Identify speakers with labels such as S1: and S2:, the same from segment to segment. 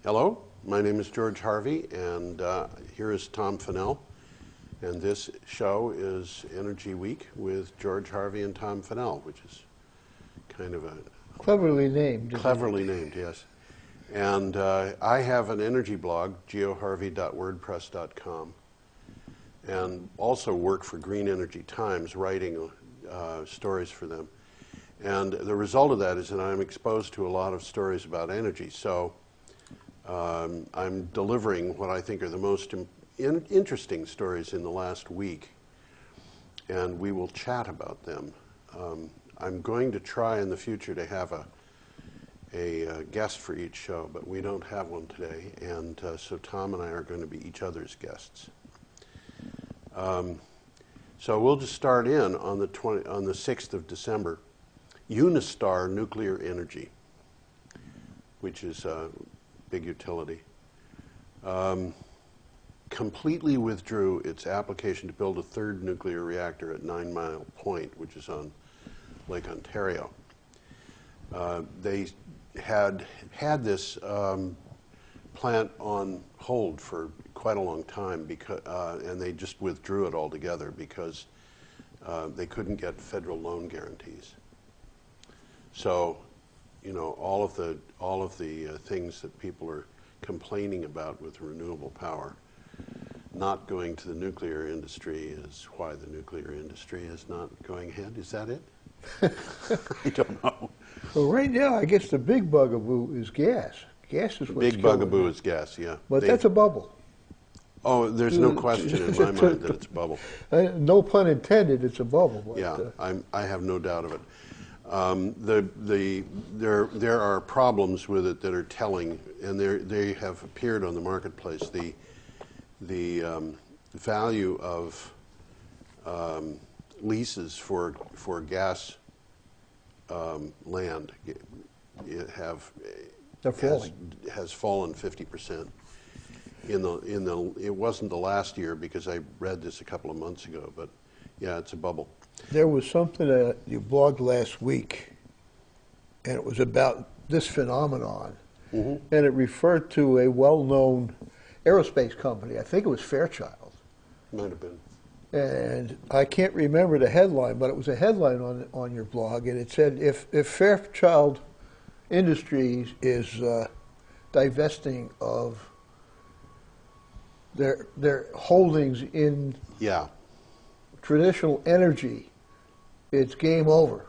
S1: Hello, my name is George Harvey, and here is Tom Finnell. And this show is Energy Week with George Harvey and Tom Finnell, which is kind of a...
S2: Cleverly named.
S1: Cleverly named, yes. And I have an energy blog, geoharvey.wordpress.com, and also work for Green Energy Times, writing stories for them. And the result of that is that I'm exposed to a lot of stories about energy. So I'm delivering what I think are the most interesting stories in the last week, and we will chat about them. I'm going to try in the future to have a guest for each show, but we don't have one today, and so Tom and I are going to be each other's guests. So we'll just start in on the 6th of December. Unistar Nuclear Energy, which is a big utility, completely withdrew its application to build a third nuclear reactor at 9 Mile Point, which is on Lake Ontario. They had this plant on hold for quite a long time, and they just withdrew it altogether because they couldn't get federal loan guarantees. So, you know, all of the things that people are complaining about with renewable power not going to the nuclear industry is why the nuclear industry is not going ahead. Is that it? I don't know.
S2: Well, right now, I guess the big bugaboo is gas. Gas is what's
S1: big bugaboo is gas, yeah.
S2: But that's a bubble.
S1: Oh, there's no question in my mind that it's a bubble.
S2: No pun intended, it's a bubble. But,
S1: yeah, I have no doubt of it. There are problems with it that are telling, and they have appeared on the marketplace. The value of leases for gas land has fallen 50%. It wasn't the last year because I read this a couple of months ago, but yeah, it's a bubble.
S2: There was something that you blogged last week, and it was about this phenomenon, and it referred to a well-known aerospace company. I think it was Fairchild.
S1: Might have been.
S2: And I can't remember the headline, but it was a headline on your blog, and it said, if Fairchild Industries is divesting of their holdings in traditional energy, it's game over.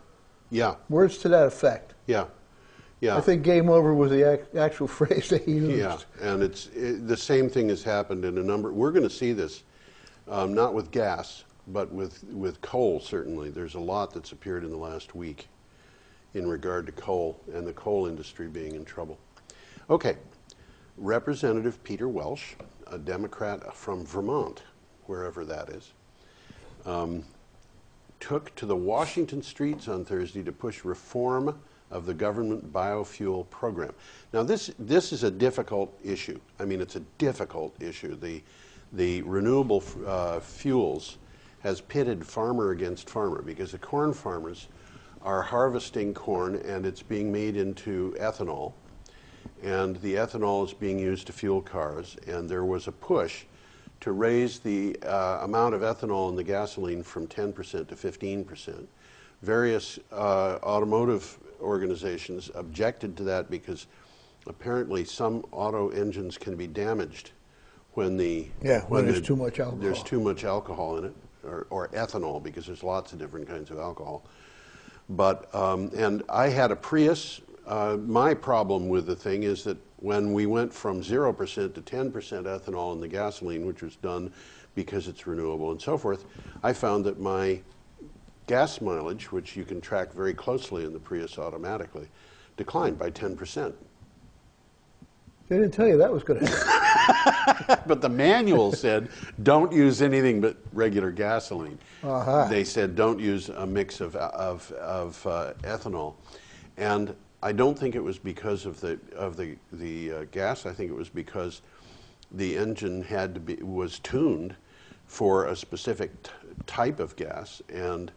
S1: Yeah.
S2: Words to that effect.
S1: Yeah. Yeah.
S2: I think game over was the actual phrase that he used.
S1: Yeah, and the same thing has happened in a number. We're going to see this, not with gas, but with coal, certainly. There's a lot that's appeared in the last week in regard to coal and the coal industry being in trouble. Okay, Representative Peter Welch, a Democrat from Vermont, wherever that is, took to the Washington streets on Thursday to push reform of the government biofuel program. Now, this is a difficult issue. I mean, it's a difficult issue. The renewable fuels has pitted farmer against farmer because the corn farmers are harvesting corn and it's being made into ethanol, and the ethanol is being used to fuel cars, and there was a push to raise the amount of ethanol in the gasoline from 10% to 15%. Various automotive organizations objected to that because apparently some auto engines can be damaged when
S2: there's too much alcohol.
S1: There's too much alcohol in it, or ethanol, because there's lots of different kinds of alcohol. But and I had a Prius. My problem with the thing is that when we went from 0% to 10% ethanol in the gasoline, which was done because it's renewable and so forth, I found that my gas mileage, which you can track very closely in the Prius automatically, declined by 10%.
S2: They didn't tell you that was going to happen.
S1: But the manual said, don't use anything but regular gasoline. They said, don't use a mix of ethanol. And I don't think it was because of the gas. I think it was because the engine was tuned for a specific type of gas, and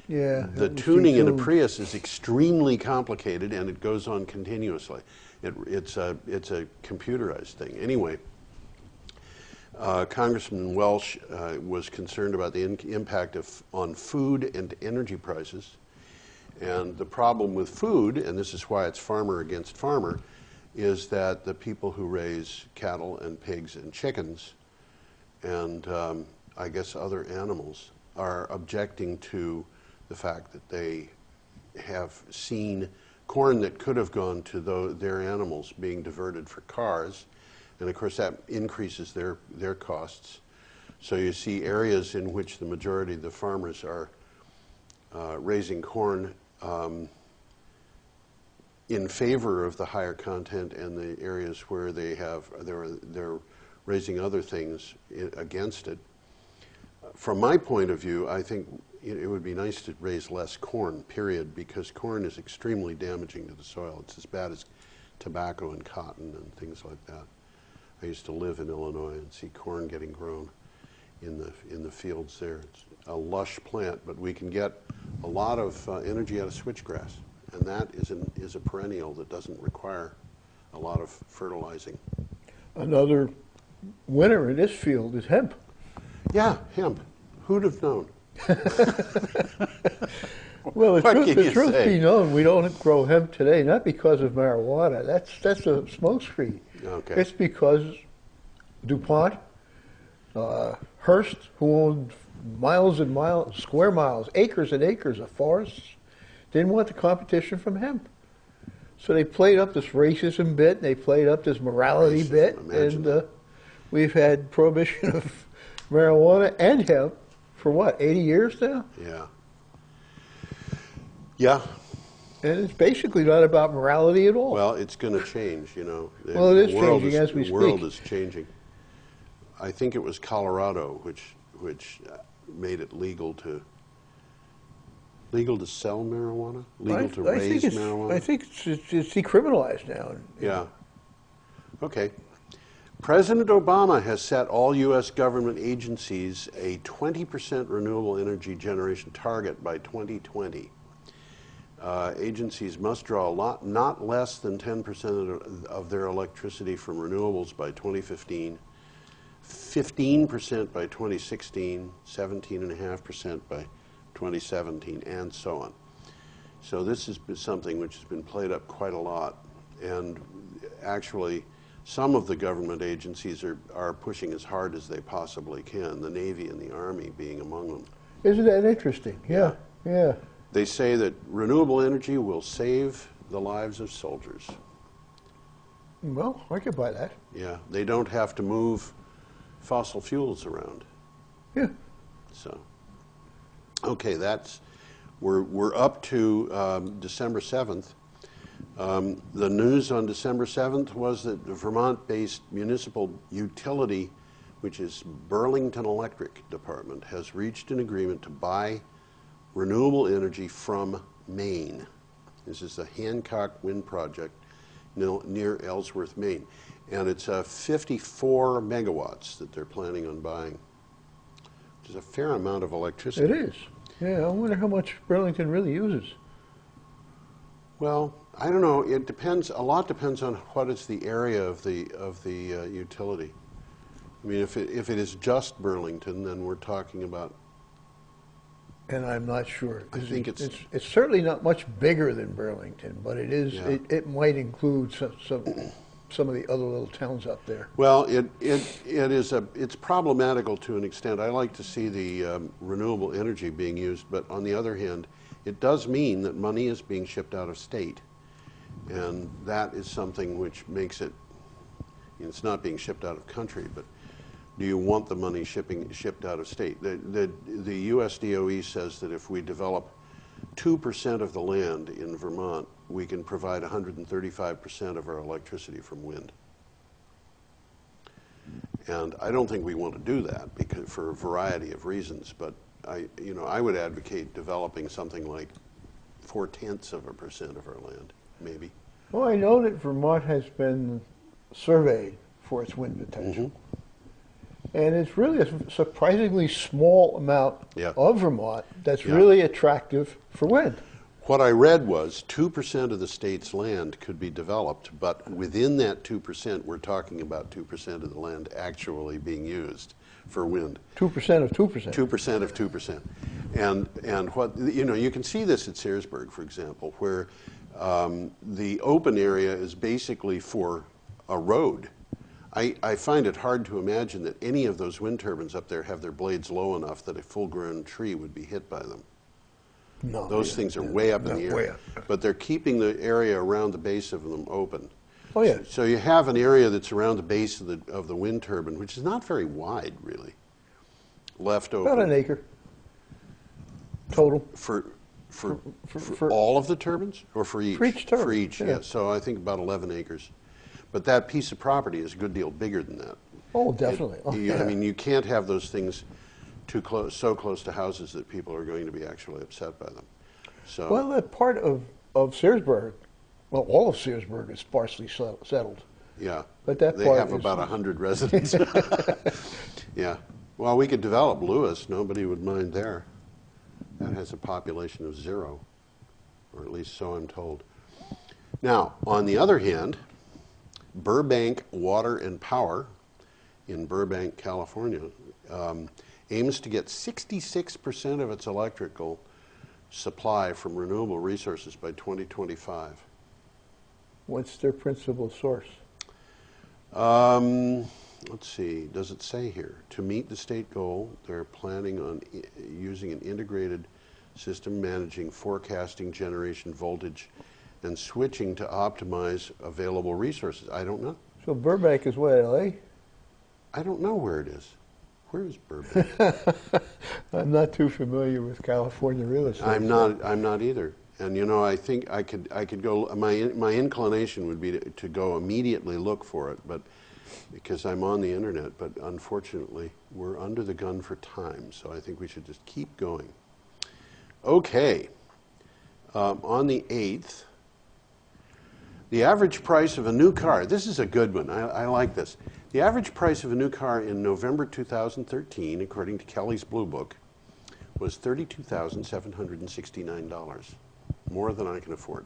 S2: Yeah.
S1: The tuning in a Prius is extremely complicated, and it goes on continuously. It's a computerized thing. Anyway, Congressman Welsh was concerned about the impact on food and energy prices. And the problem with food, and this is why it's farmer against farmer, is that the people who raise cattle and pigs and chickens and I guess other animals are objecting to the fact that they have seen corn that could have gone to their animals being diverted for cars. And of course that increases their costs. So you see areas in which the majority of the farmers are raising corn in favor of the higher content, and the areas where they're raising other things against it. From my point of view, I think it would be nice to raise less corn, period, because corn is extremely damaging to the soil. It's as bad as tobacco and cotton and things like that. I used to live in Illinois and see corn getting grown in the fields there. It's a lush plant, but we can get a lot of energy out of switchgrass, and that is a perennial that doesn't require a lot of fertilizing.
S2: Another winner in this field is hemp.
S1: Yeah, hemp. Who'd have known?
S2: Well, the truth
S1: say?
S2: be known, we don't grow hemp today, not because of marijuana. That's a smokescreen.
S1: Okay.
S2: It's because DuPont, Hearst, who owned miles and miles, square miles, acres and acres of forests, didn't want the competition from hemp. So they played up this racism bit, they played up this morality bit, and we've had prohibition of marijuana and hemp for what, 80 years now?
S1: Yeah. Yeah.
S2: And it's basically not about morality at all.
S1: Well, it's going to change, you know.
S2: Well, it is changing as we speak.
S1: The world is changing. I think it was Colorado which made it legal to sell marijuana, legal to raise marijuana.
S2: I think it's decriminalized now.
S1: Yeah. Okay. President Obama has set all U.S. government agencies a 20% renewable energy generation target by 2020. Agencies must draw not less than 10% of their electricity from renewables by 2015, 15% by 2016, 17.5% by 2017, and so on. So this is something which has been played up quite a lot, and actually some of the government agencies are pushing as hard as they possibly can, the Navy and the Army being among them.
S2: Isn't that interesting? Yeah, yeah.
S1: They say that renewable energy will save the lives of soldiers.
S2: Well, I could buy that.
S1: Yeah, they don't have to move fossil fuels around.
S2: Yeah.
S1: So, okay, we're up to December 7th. The news on December 7th was that the Vermont-based municipal utility, which is Burlington Electric Department, has reached an agreement to buy renewable energy from Maine. This is the Hancock Wind Project near Ellsworth, Maine. And it's 54 megawatts that they're planning on buying, which is a fair amount of electricity.
S2: It is. Yeah, I wonder how much Burlington really uses.
S1: Well, I don't know. It depends. A lot depends on what is the area of the utility. I mean, if it is just Burlington, then we're talking about.
S2: And I'm not sure.
S1: I think it's
S2: certainly not much bigger than Burlington, but it is.
S1: Yeah.
S2: It might include some of the other little towns up there.
S1: Well, it's problematical to an extent. I like to see the renewable energy being used, but on the other hand, it does mean that money is being shipped out of state, and that is something which makes it. It's not being shipped out of country, but do you want the money shipped out of state? The U.S. DOE says that if we develop 2% of the land in Vermont, we can provide 135% of our electricity from wind. And I don't think we want to do that because for a variety of reasons, but I would advocate developing something like 0.4% of our land, maybe.
S2: Well, I know that Vermont has been surveyed for its wind potential.
S1: Mm-hmm.
S2: And it's really a surprisingly small amount
S1: Yeah.
S2: of Vermont that's
S1: Yeah.
S2: really attractive for wind.
S1: What I read was 2% of the state's land could be developed, but within that 2%, we're talking about 2% of the land actually being used for wind.
S2: 2% of 2%.
S1: 2% of 2%. And what, you know, you can see this at Searsburg, for example, where the open area is basically for a road. I find it hard to imagine that any of those wind turbines up there have their blades low enough that a full-grown tree would be hit by them.
S2: No,
S1: Those things are way up in the air.
S2: Way up.
S1: But they're keeping the area around the base of them open.
S2: Oh, yeah.
S1: So you have an area that's around the base of the wind turbine, which is not very wide, really, left open.
S2: About an acre total.
S1: For
S2: For
S1: all of the turbines, or for each?
S2: For each turbine,
S1: For each,
S2: yeah.
S1: yeah. So I think about 11 acres. But that piece of property is a good deal bigger than that.
S2: Oh, definitely. Oh,
S1: You-
S2: yeah.
S1: I mean, you can't have those things too close, so close to houses that people are going to be actually upset by them. So,
S2: Well, that part of Searsburg, well, all of Searsburg is sparsely settled.
S1: yeah.
S2: But that
S1: they
S2: part
S1: have
S2: is-
S1: about 100 residents. Yeah. Well, we could develop Lewis. Nobody would mind there. That has a population of 0, or at least so I'm told. Now, on the other hand, Burbank Water and Power in Burbank, California, aims to get 66% of its electrical supply from renewable resources by 2025.
S2: What's their principal source?
S1: Let's see, does it say here? To meet the state goal, they're planning on using an integrated system managing forecasting, generation, voltage, and switching to optimize available resources. I don't know.
S2: So Burbank is what, L.A.?
S1: I don't know where it is. Where is Burbank?
S2: I'm not too familiar with California real estate.
S1: I'm not either. And you know, I think I could go. My inclination would be to go immediately look for it, but because I'm on the internet. But unfortunately, we're under the gun for time, so I think we should just keep going. Okay. On the 8th, the average price of a new car. This is a good one. I like this. The average price of a new car in November 2013, according to Kelly's Blue Book, was $32,769. More than I can afford.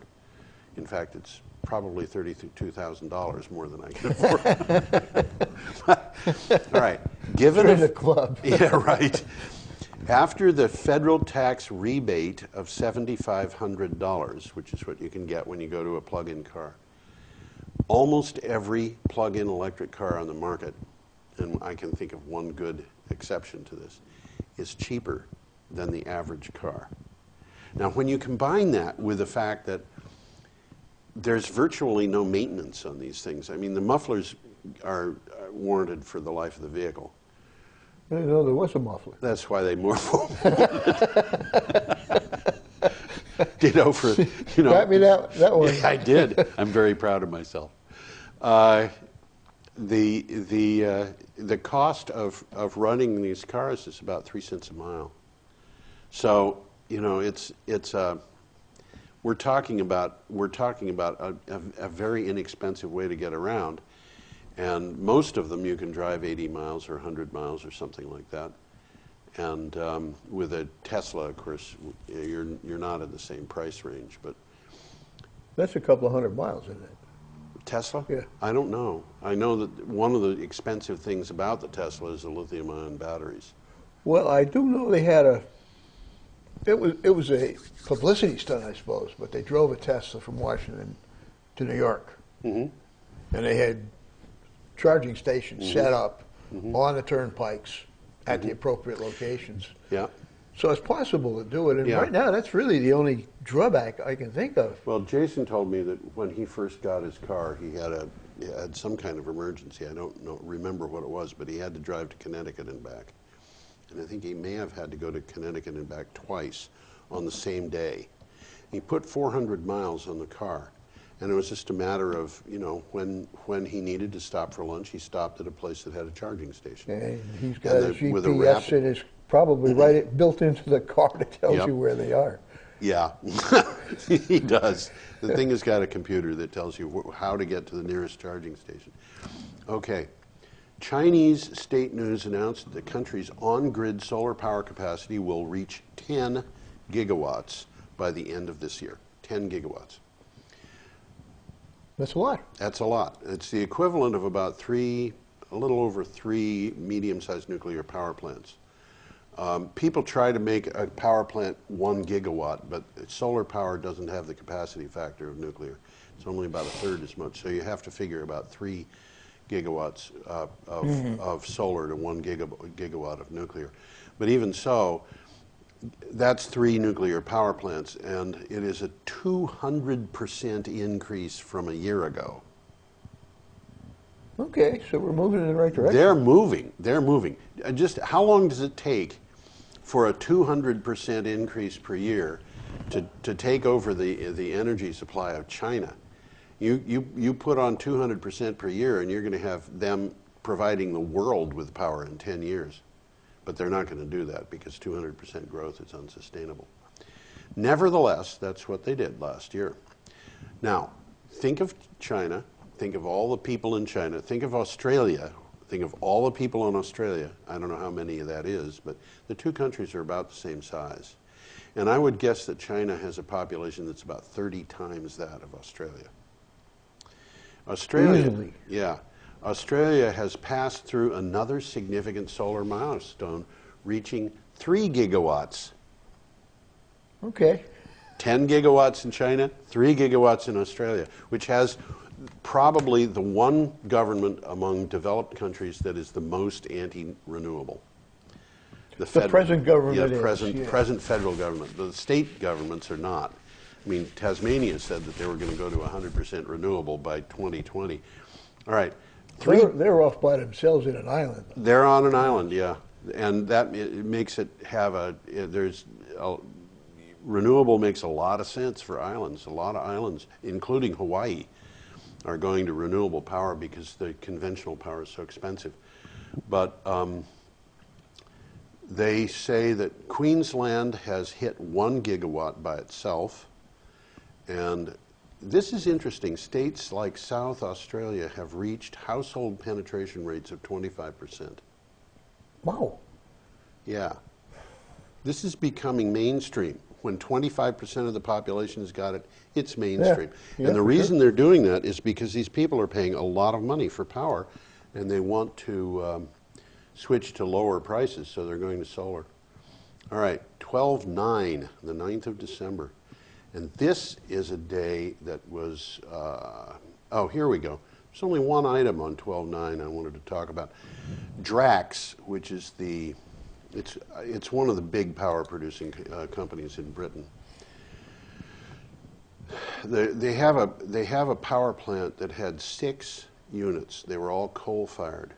S1: In fact, it's probably $32,000 more than I can afford. All right. Given
S2: Join the club.
S1: Yeah, right. After the federal tax rebate of $7,500, which is what you can get when you go to a plug-in car, almost every plug-in electric car on the market, and I can think of one good exception to this, is cheaper than the average car. Now, when you combine that with the fact that there's virtually no maintenance on these things, I mean, the mufflers are warranted for the life of the vehicle.
S2: I didn't know there was a muffler.
S1: That's why they more ditto for, you know.
S2: Got me that one.
S1: Yeah, I did. I'm very proud of myself. The cost of running these cars is about 3 cents a mile. So, you know, we're talking about a very inexpensive way to get around, and most of them you can drive 80 miles or 100 miles or something like that. And with a Tesla, of course, you're not in the same price range. But
S2: That's a couple of 100 miles, isn't it?
S1: Tesla?
S2: Yeah.
S1: I don't know. I know that one of the expensive things about the Tesla is the lithium-ion batteries.
S2: Well, I do know they had it was a publicity stunt, I suppose, but they drove a Tesla from Washington to New York.
S1: Mm-hmm.
S2: And they had charging stations set up on the turnpikes at the appropriate locations.
S1: Yeah.
S2: So it's possible to do it. And
S1: Yeah.
S2: right now, that's really the only drawback I can think of.
S1: Well, Jason told me that when he first got his car, he had some kind of emergency. I don't remember what it was, but he had to drive to Connecticut and back. And I think he may have had to go to Connecticut and back twice on the same day. He put 400 miles on the car. And it was just a matter of, you know, when he needed to stop for lunch, he stopped at a place that had a charging station.
S2: And he's got
S1: And
S2: a
S1: with a
S2: GPS
S1: rapid-
S2: and it's probably built into the car that tells
S1: Yep.
S2: you where they are.
S1: Yeah, he does. The thing has got a computer that tells you how to get to the nearest charging station. Okay. Chinese state news announced that the country's on-grid solar power capacity will reach 10 gigawatts by the end of this year. 10 gigawatts.
S2: That's a lot.
S1: That's a lot. It's the equivalent of about a little over 3 medium-sized nuclear power plants. People try to make a power plant 1 gigawatt, but solar power doesn't have the capacity factor of nuclear. It's only about a third as much. So you have to figure about 3 gigawatts of solar to 1 gigawatt of nuclear. But even so, that's 3 nuclear power plants, and it is a 200% increase from a year ago.
S2: Okay, so we're moving in the right direction.
S1: They're moving. They're moving. Just how long does it take for a 200% increase per year to take over the energy supply of China? You put on 200% per year, and you're going to have them providing the world with power in 10 years. But they're not going to do that because 200% growth is unsustainable. Nevertheless, that's what they did last year. Now, think of China, think of all the people in China, think of Australia, think of all the people in Australia. I don't know how many of that is, but the two countries are about the same size. And I would guess that China has a population that's about 30 times that of Australia.
S2: Easily.
S1: Yeah. Australia has passed through another significant solar milestone, reaching 3 gigawatts.
S2: Okay.
S1: 10 gigawatts in China, 3 gigawatts in Australia, which has probably the one government among developed countries that is the most anti-renewable.
S2: The present government is.
S1: Present federal government. The state governments are not. I mean, Tasmania said that they were going to go to 100% renewable by 2020. All right.
S2: They're off by themselves in an island.
S1: They're on an island, yeah, and that it makes it have renewable makes a lot of sense for islands. A lot of islands, including Hawaii, are going to renewable power because the conventional power is so expensive. But they say that Queensland has hit 1 gigawatt by itself, and this is interesting. States like South Australia have reached household penetration rates of 25%.
S2: Wow.
S1: Yeah. This is becoming mainstream. When 25% of the population has got it, it's mainstream.
S2: Yeah,
S1: and the reason they're doing that is because these people are paying a lot of money for power, and they want to switch to lower prices, so they're going to solar. All right, 12/9, the 9th of December. And this is a day that was, oh, here we go. There's only one item on 12/9 I wanted to talk about. Drax, which is it's one of the big power producing companies in Britain. They have a power plant that had 6 units. They were all coal fired.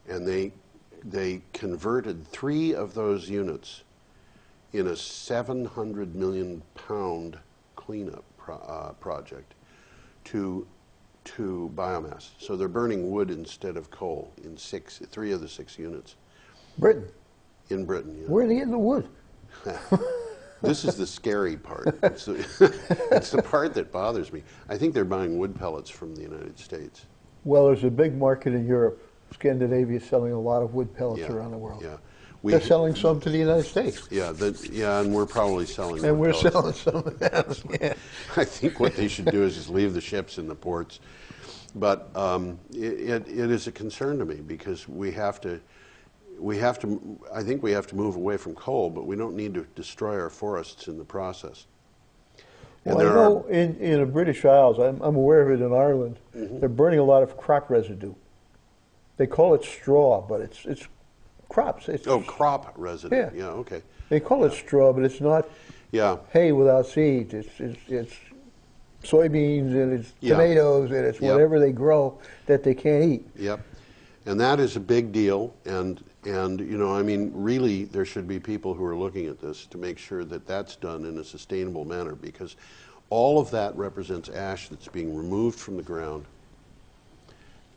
S1: And they converted 3 of those units in a 700 million pound cleanup project to biomass. So they're burning wood instead of coal in 3 of the 6 units.
S2: Britain.
S1: In Britain, yeah.
S2: Where are they getting the wood?
S1: This is the scary part. It's the part that bothers me. I think they're buying wood pellets from the United States.
S2: Well, there's a big market in Europe. Scandinavia is selling a lot of wood pellets around the world.
S1: Yeah.
S2: They're selling some to the United States.
S1: Yeah, and we're probably selling.
S2: And we're selling some of them. Yeah.
S1: I think what they should do is just leave the ships in the ports. But it is a concern to me because I think we have to move away from coal, but we don't need to destroy our forests in the process.
S2: Well, I know in the British Isles, I'm aware of it in Ireland, they're burning a lot of crop residue. They call it straw, but it's crops.
S1: Crop residue. Yeah, okay.
S2: They call it straw, but it's not hay without seeds. It's soybeans and it's tomatoes and it's whatever they grow that they can't eat.
S1: Yep. And that is a big deal. And you know, I mean, really, there should be people who are looking at this to make sure that that's done in a sustainable manner, because all of that represents ash that's being removed from the ground.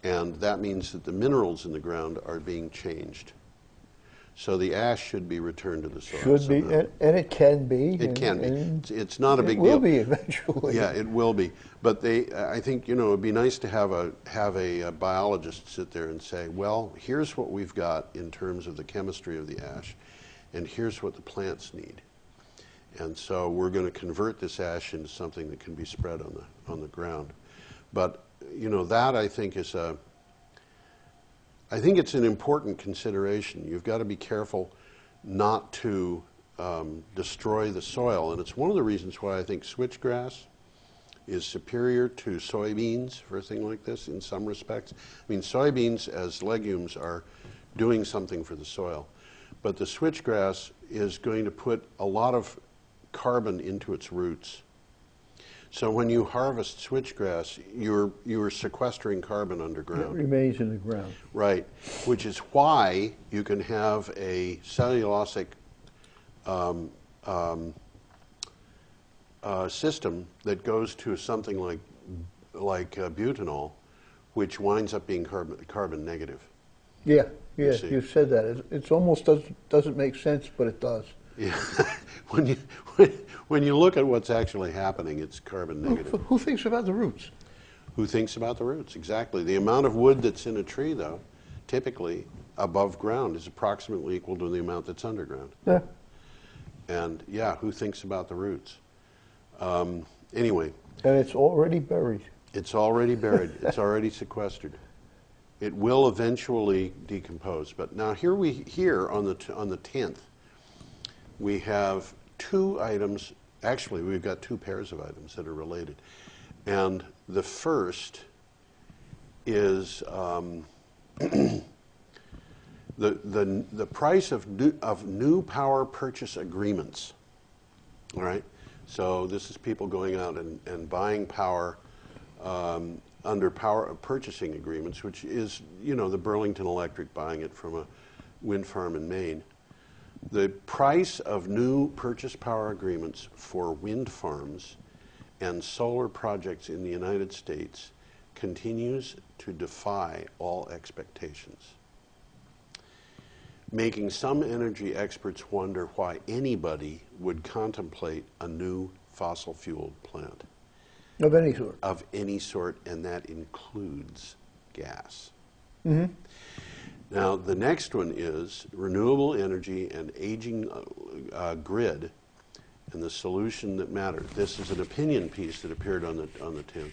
S1: And that means that the minerals in the ground are being changed. So the ash should be returned to the soil.
S2: Should be,
S1: somehow.
S2: and it can be.
S1: It can be. It's not a big
S2: It will
S1: deal.
S2: be eventually.
S1: Yeah, it will be. But I think, you know, it'd be nice to have a biologist sit there and say, well, here's what we've got in terms of the chemistry of the ash, and here's what the plants need. And so we're going to convert this ash into something that can be spread on the ground. But, you know, that I think is I think it's an important consideration. You've got to be careful not to destroy the soil. And it's one of the reasons why I think switchgrass is superior to soybeans for a thing like this in some respects. I mean, soybeans as legumes are doing something for the soil. But the switchgrass is going to put a lot of carbon into its roots. So when you harvest switchgrass, you're sequestering carbon underground.
S2: It remains in the ground.
S1: Right, which is why you can have a cellulosic system that goes to something like butanol, which winds up being carbon negative.
S2: Yeah, you said that. It's almost doesn't make sense, but it does.
S1: Yeah, when you look at what's actually happening, it's carbon negative.
S2: Who thinks about the roots?
S1: Who thinks about the roots? Exactly. The amount of wood that's in a tree, though, typically above ground is approximately equal to the amount that's underground.
S2: Yeah.
S1: And yeah, who thinks about the roots? Anyway.
S2: And it's already buried.
S1: It's already buried. It's already sequestered. It will eventually decompose. But now here on the 10th, we have two items. Actually, we've got two pairs of items that are related. And the first is the price of new power purchase agreements. All right, so this is people going out and buying power under power purchasing agreements, which is, you know, the Burlington Electric buying it from a wind farm in Maine. The price of new purchase power agreements for wind farms and solar projects in the United States continues to defy all expectations, making some energy experts wonder why anybody would contemplate a new fossil-fueled plant.
S2: Of any sort.
S1: Of any sort, and that includes gas.
S2: Mm-hmm.
S1: Now, the next one is renewable energy and aging grid and the solution that matters. This is an opinion piece that appeared on the 10th.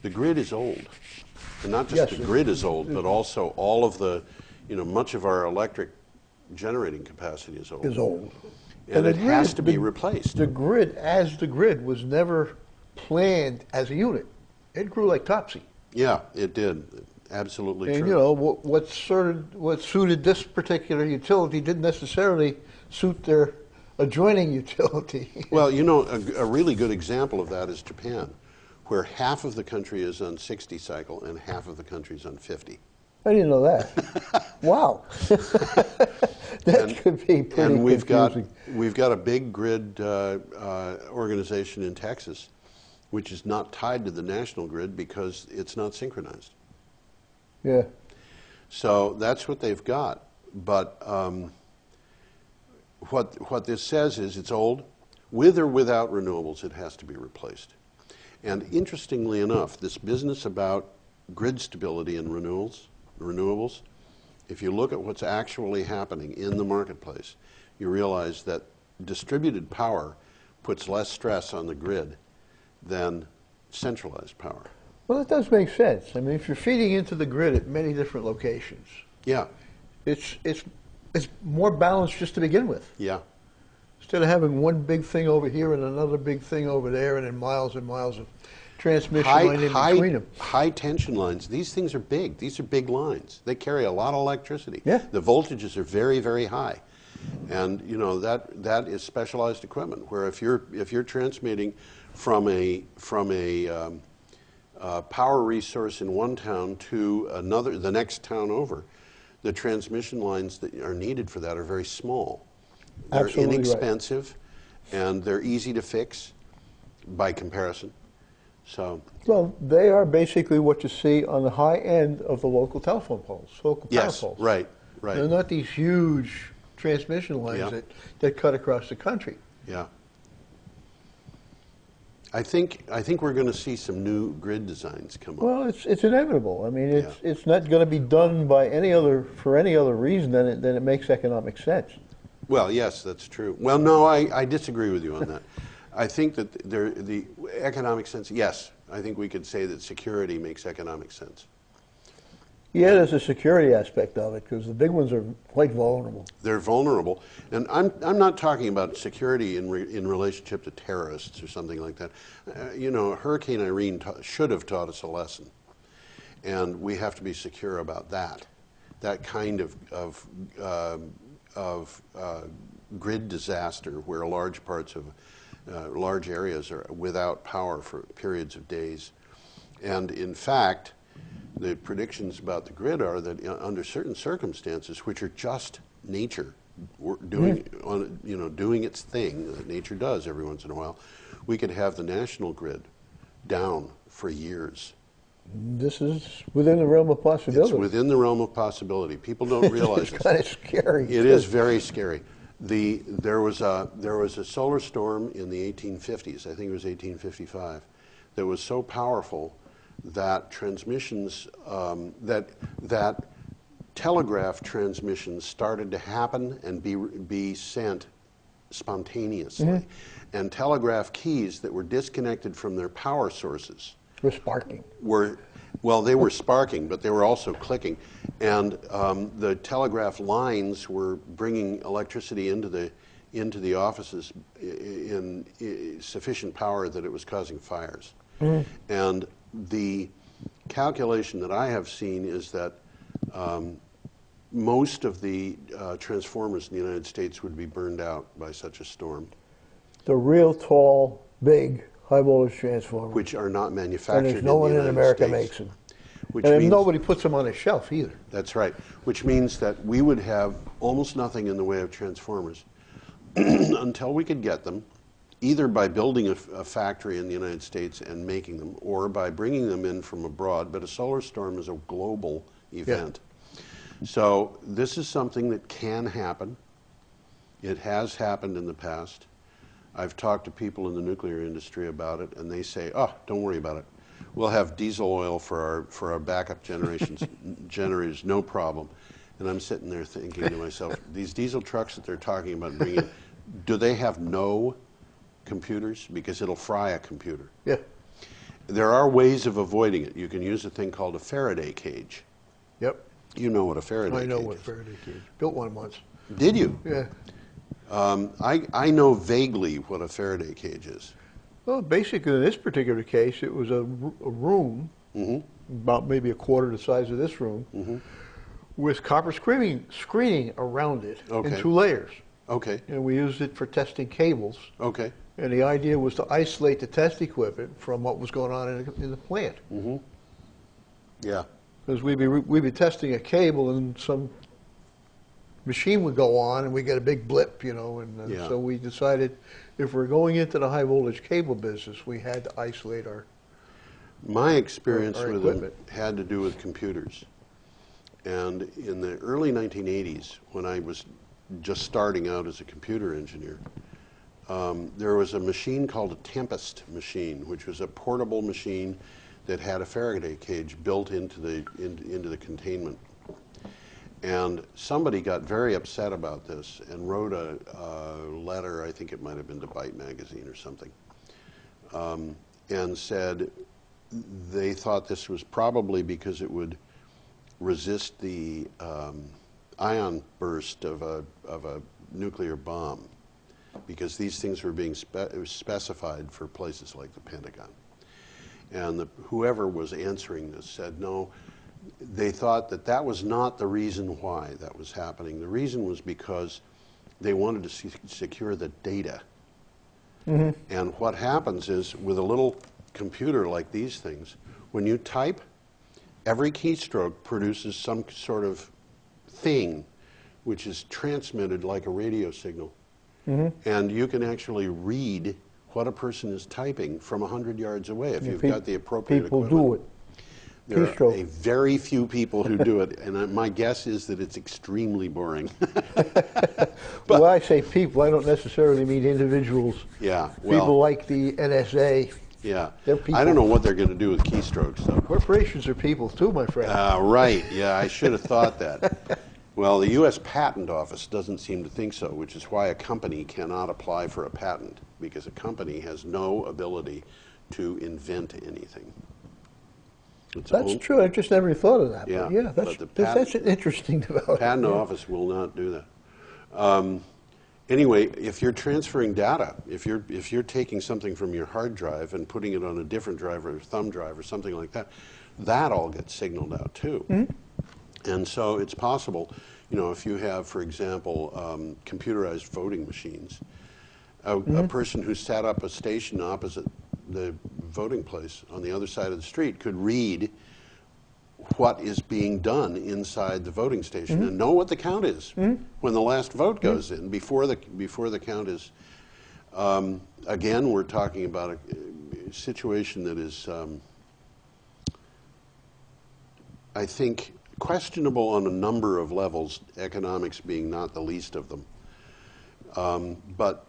S1: The grid is old. And not just the grid is old, but also all of the, you know, much of our electric generating capacity is old.
S2: Is old.
S1: And it has to be replaced.
S2: The grid, as the grid, was never planned as a unit. It grew like Topsy.
S1: Yeah, it did. Absolutely
S2: and
S1: true.
S2: You know, what suited this particular utility didn't necessarily suit their adjoining utility.
S1: Well, you know, a really good example of that is Japan, where half of the country is on 60 cycle and half of the country is on 50.
S2: I didn't know that. Wow. That could be pretty
S1: and we've
S2: confusing.
S1: We've got a big grid organization in Texas, which is not tied to the national grid because it's not synchronized.
S2: Yeah.
S1: So that's what they've got. But what this says is it's old. With or without renewables, it has to be replaced. And interestingly enough, this business about grid stability and renewables, if you look at what's actually happening in the marketplace, you realize that distributed power puts less stress on the grid than centralized power.
S2: Well, it does make sense. I mean, if you're feeding into the grid at many different locations,
S1: yeah,
S2: it's more balanced just to begin with.
S1: Yeah.
S2: Instead of having one big thing over here and another big thing over there, and then miles and miles of transmission line in between them.
S1: High tension lines. These things are big. These are big lines. They carry a lot of electricity.
S2: Yeah.
S1: The voltages are very, very high, and you know that is specialized equipment. Where if you're transmitting from a power resource in one town to the next town over, the transmission lines that are needed for that are very small. They're
S2: Absolutely
S1: inexpensive, right. And they're easy to fix by comparison. So,
S2: well, they are basically what you see on the high end of the local telephone poles, local power
S1: yes,
S2: poles.
S1: right.
S2: They're not these huge transmission lines
S1: Yeah.
S2: that cut across the country.
S1: Yeah. I think we're going to see some new grid designs come up.
S2: Well, it's inevitable. I mean,
S1: Yeah.
S2: it's not going to be done by for any other reason than it makes economic sense.
S1: Well, yes, that's true. Well, no, I disagree with you on that. I think that the economic sense, yes, I think we could say that security makes economic sense.
S2: Yeah, there's a security aspect of it because the big ones are quite vulnerable.
S1: They're vulnerable, and I'm not talking about security in relationship to terrorists or something like that. You know, Hurricane Irene should have taught us a lesson, and we have to be secure about that. That kind of grid disaster where large parts of large areas are without power for periods of days, and in fact, the predictions about the grid are that under certain circumstances, which are just nature doing doing its thing that nature does every once in a while, we could have the national grid down for years.
S2: This is within the realm of possibility.
S1: It's within the realm of possibility. People don't realize
S2: it's kind of scary.
S1: It is very scary. There was a solar storm in the 1850s. I think it was 1855, that was so powerful that transmissions, that telegraph transmissions started to happen and be sent spontaneously, and telegraph keys that were disconnected from their power sources
S2: We're sparking.
S1: They were sparking, but they were also clicking, and the telegraph lines were bringing electricity into the offices in sufficient power that it was causing fires. And the calculation that I have seen is that most of the transformers in the United States would be burned out by such a storm.
S2: The real tall, big, high voltage transformers.
S1: Which are not manufactured
S2: and there's no one in America
S1: States.
S2: Makes them.
S1: Which
S2: And
S1: means,
S2: nobody puts them on a shelf either.
S1: That's right. Which means that we would have almost nothing in the way of transformers until we could get them, either by building a factory in the United States and making them, or by bringing them in from abroad. But a solar storm is a global event. Yeah. So this is something that can happen. It has happened in the past. I've talked to people in the nuclear industry about it, and they say, "Oh, don't worry about it. We'll have diesel oil for our backup generators, no problem." And I'm sitting there thinking to myself, these diesel trucks that they're talking about bringing, do they have no computers? Because it'll fry a computer.
S2: Yeah.
S1: There are ways of avoiding it. You can use a thing called a Faraday cage.
S2: Yep.
S1: You know what a Faraday cage is.
S2: I know what a Faraday cage is. Built one once.
S1: Did you?
S2: Yeah.
S1: I know vaguely what a Faraday cage is.
S2: Well, basically, in this particular case, it was a room, about maybe a quarter the size of this room, with copper screening around it in 2 layers.
S1: Okay.
S2: And we used it for testing cables.
S1: Okay.
S2: And the idea was to isolate the test equipment from what was going on in the plant.
S1: Yeah.
S2: Because we'd be testing a cable and some machine would go on and we get a big blip, and
S1: Yeah.
S2: so we decided if we're going into the high voltage cable business, we had to isolate our
S1: My experience
S2: our
S1: with them
S2: equipment.
S1: had to do with computers. And in the early 1980s, when I was just starting out as a computer engineer, there was a machine called a Tempest machine, which was a portable machine that had a Faraday cage built into the containment. And somebody got very upset about this and wrote a letter, I think it might have been to Byte magazine or something, and said they thought this was probably because it would resist the ion burst of a nuclear bomb, because these things were being specified for places like the Pentagon. And whoever was answering this said no. They thought that was not the reason why that was happening. The reason was because they wanted to secure the data. And what happens is, with a little computer like these things, when you type, every keystroke produces some sort of thing which is transmitted like a radio signal. And you can actually read what a person is typing from 100 yards away if you've got the appropriate equipment.
S2: People do it.
S1: There are
S2: Keystroke.
S1: a very few people who do it, and my guess is that it's extremely boring.
S2: Well, when I say people, I don't necessarily mean individuals.
S1: Yeah, well,
S2: People like the NSA.
S1: yeah.
S2: They're people.
S1: I don't know what they're going to do with keystrokes, though.
S2: Corporations are people too, my friend.
S1: Right, yeah, I should have thought that. Well, the U.S. Patent Office doesn't seem to think so, which is why a company cannot apply for a patent, because a company has no ability to invent anything.
S2: That's true. I just never thought of that.
S1: Yeah,
S2: But yeah,
S1: but the
S2: that's an interesting development.
S1: Patent
S2: Yeah.
S1: Office will not do that. Anyway, if you're transferring data, if you're taking something from your hard drive and putting it on a different drive or a thumb drive or something like that, that all gets signaled out too. And so it's possible, you know, if you have, for example, computerized voting machines, a person who sat up a station opposite the voting place on the other side of the street could read what is being done inside the voting station and know what the count is when the last vote goes in before the count is. Again, we're talking about a situation that is, I think, questionable on a number of levels, economics being not the least of them. But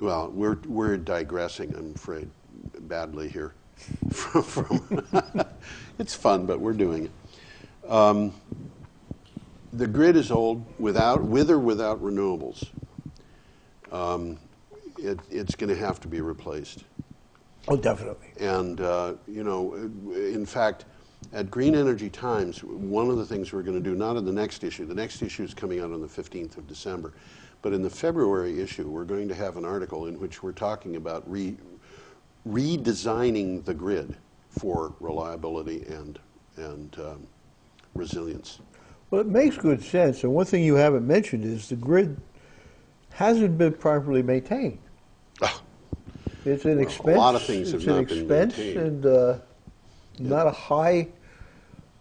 S1: well, we're digressing, I'm afraid, badly here. It's fun, but we're doing it. The grid is old, with or without renewables. It's going to have to be replaced.
S2: Oh, definitely.
S1: And, you know, in fact, at Green Energy Times, one of the things we're going to do, not in the next issue is coming out on the 15th of December, but in the February issue, we're going to have an article in which we're talking about redesigning the grid for reliability and resilience.
S2: Well, it makes good sense. And one thing you haven't mentioned is the grid hasn't been properly maintained. It's an expense.
S1: A lot of things have not been maintained.
S2: And not a high,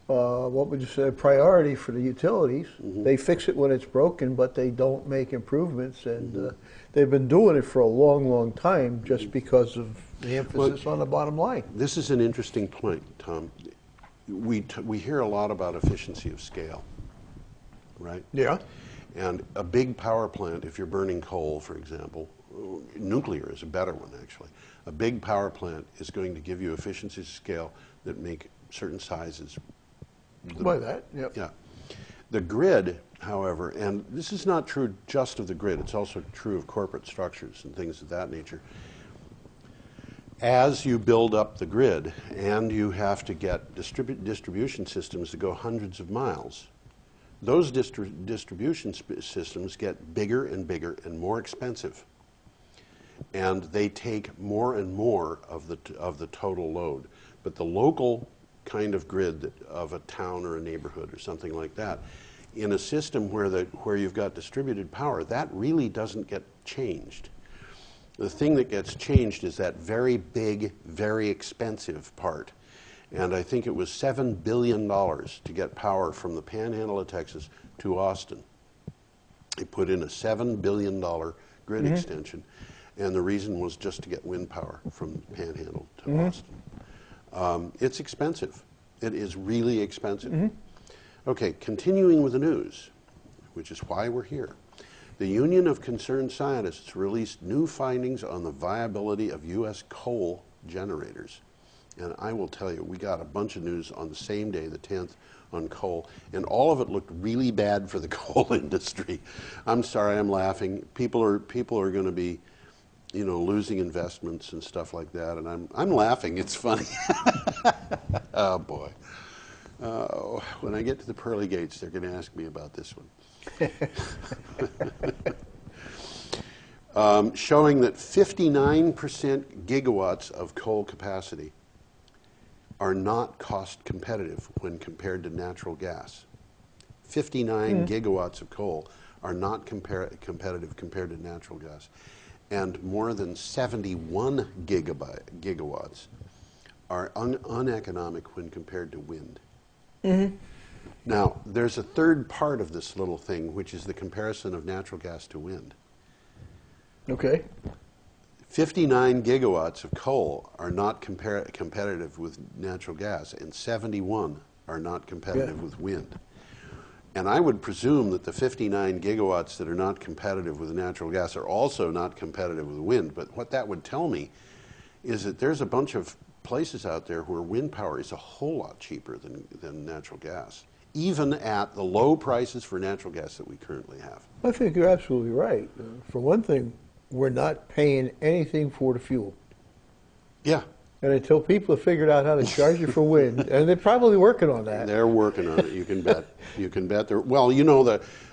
S2: what would you say, priority for the utilities. They fix it when it's broken, but they don't make improvements. And they've been doing it for a long, long time just because of the emphasis on the bottom line.
S1: This is an interesting point, Tom. We hear a lot about efficiency of scale, right?
S2: Yeah.
S1: And a big power plant, if you're burning coal, for example, nuclear is a better one, actually. A big power plant is going to give you efficiencies of scale that make certain sizes.
S2: By that, yep.
S1: Yeah. The grid, however, and this is not true just of the grid, it's also true of corporate structures and things of that nature. As you build up the grid and you have to get distribution systems that go hundreds of miles, those distribution systems get bigger and bigger and more expensive. And they take more and more of the total load. But the local kind of grid of a town or a neighborhood or something like that, in a system where you've got distributed power, that really doesn't get changed. The thing that gets changed is that very big, very expensive part. And I think it was $7 billion to get power from the panhandle of Texas to Austin. They put in a $7 billion grid extension, and the reason was just to get wind power from the panhandle to Austin. It's expensive. It is really expensive. Okay, continuing with the news, which is why we're here. The Union of Concerned Scientists released new findings on the viability of U.S. coal generators. And I will tell you, we got a bunch of news on the same day, the 10th, on coal, and all of it looked really bad for the coal industry. I'm sorry, I'm laughing. People are going to be, you know, losing investments and stuff like that, and I'm laughing. It's funny. Oh boy. When I get to the pearly gates, they're going to ask me about this one. Showing that 59% gigawatts of coal capacity are not cost competitive when compared to natural gas. 59 gigawatts of coal are not competitive compared to natural gas. And more than 71 gigawatts are uneconomic when compared to wind. Now, there's a third part of this little thing, which is the comparison of natural gas to wind.
S2: Okay.
S1: 59 gigawatts of coal are not competitive with natural gas, and 71 are not competitive with wind. And I would presume that the 59 gigawatts that are not competitive with natural gas are also not competitive with wind. But what that would tell me is that there's a bunch of places out there where wind power is a whole lot cheaper than natural gas, even at the low prices for natural gas that we currently have.
S2: I think you're absolutely right. For one thing, we're not paying anything for the fuel.
S1: Yeah.
S2: And until people have figured out how to charge you for wind, and they're probably working on that.
S1: They're working on it. You can bet. You can bet. Well, you know,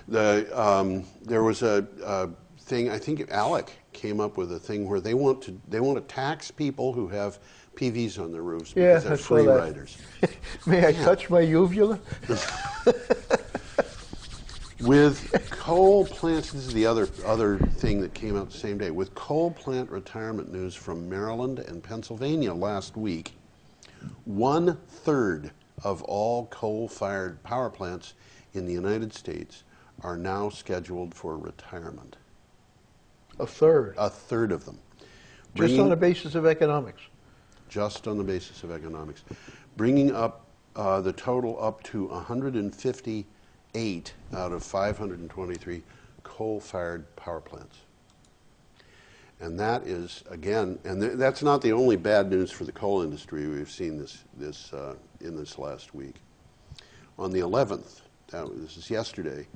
S1: there was a thing. I think ALEC came up with a thing where they want to tax people who have PVs on their roofs because they're free riders.
S2: May I touch my uvula?
S1: With coal plants, this is the other thing that came out the same day. With coal plant retirement news from Maryland and Pennsylvania last week, 1/3 of all coal-fired power plants in the United States are now scheduled for retirement.
S2: A third.
S1: A third of them.
S2: Just on the basis of economics.
S1: Just on the basis of economics. Bringing up the total up to 158 out of 523 coal-fired power plants. And that is, again, and that's not the only bad news for the coal industry. We've seen this in this last week. On the 11th, this is yesterday,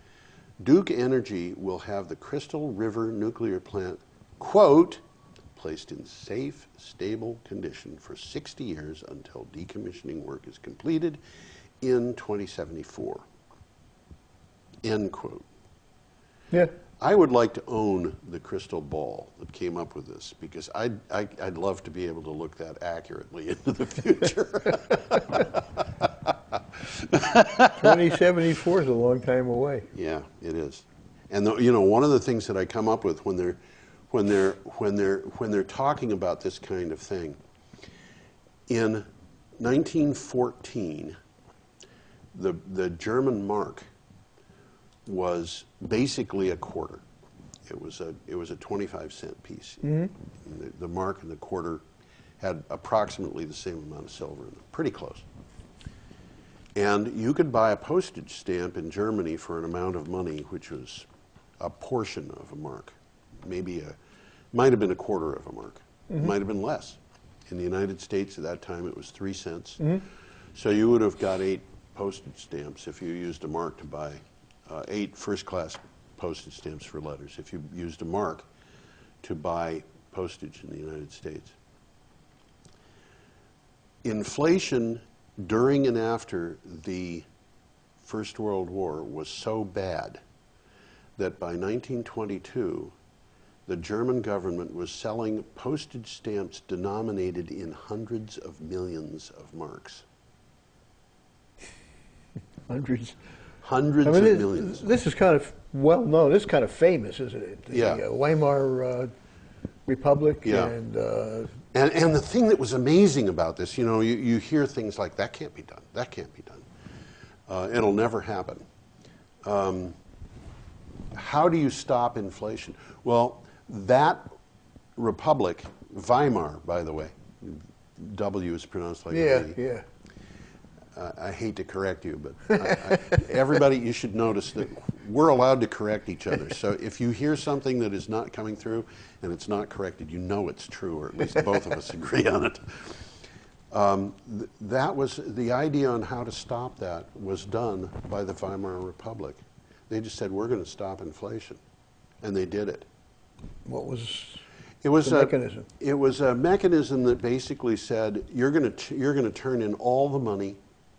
S1: Duke Energy will have the Crystal River nuclear plant, quote, placed in safe, stable condition for 60 years until decommissioning work is completed in 2074. End quote.
S2: Yeah.
S1: I would like to own the crystal ball that came up with this, because I'd love to be able to look that accurately into the future.
S2: 2074 is a long time away.
S1: Yeah, it is. And you know, one of the things that I come up with when they're talking about this kind of thing, in 1914, the German mark was basically a quarter. It was a 25-cent piece.
S2: Mm-hmm.
S1: The mark and the quarter had approximately the same amount of silver in them, pretty close. And you could buy a postage stamp in Germany for an amount of money which was a portion of a mark. Might have been a quarter of a mark. Mm-hmm. It might have been less. In the United States at that time it was 3 cents. Mm-hmm. So you would have got 8 postage stamps if you used a mark to buy 8 first-class postage stamps for letters if you used a mark to buy postage in the United States. Inflation during and after the First World War was so bad that by 1922, the German government was selling postage stamps denominated in hundreds of millions of marks.
S2: Hundreds
S1: of millions.
S2: This is kind of well known. This is kind of famous, isn't it? The Weimar Republic.
S1: Yeah.
S2: And
S1: the thing that was amazing about this, you know, you hear things like, that can't be done, that can't be done. It'll never happen. How do you stop inflation? Well, that republic, Weimar, by the way, W is pronounced like a V.
S2: Yeah.
S1: I hate to correct you, but everybody, you should notice that we're allowed to correct each other. So if you hear something that is not coming through and it's not corrected, you know it's true, or at least both of us agree on it. That was the idea on how to stop that was done by the Weimar Republic. They just said, we're going to stop inflation, and they did it.
S2: What was
S1: the
S2: mechanism?
S1: It was a mechanism that basically said, you're going to turn in all the money.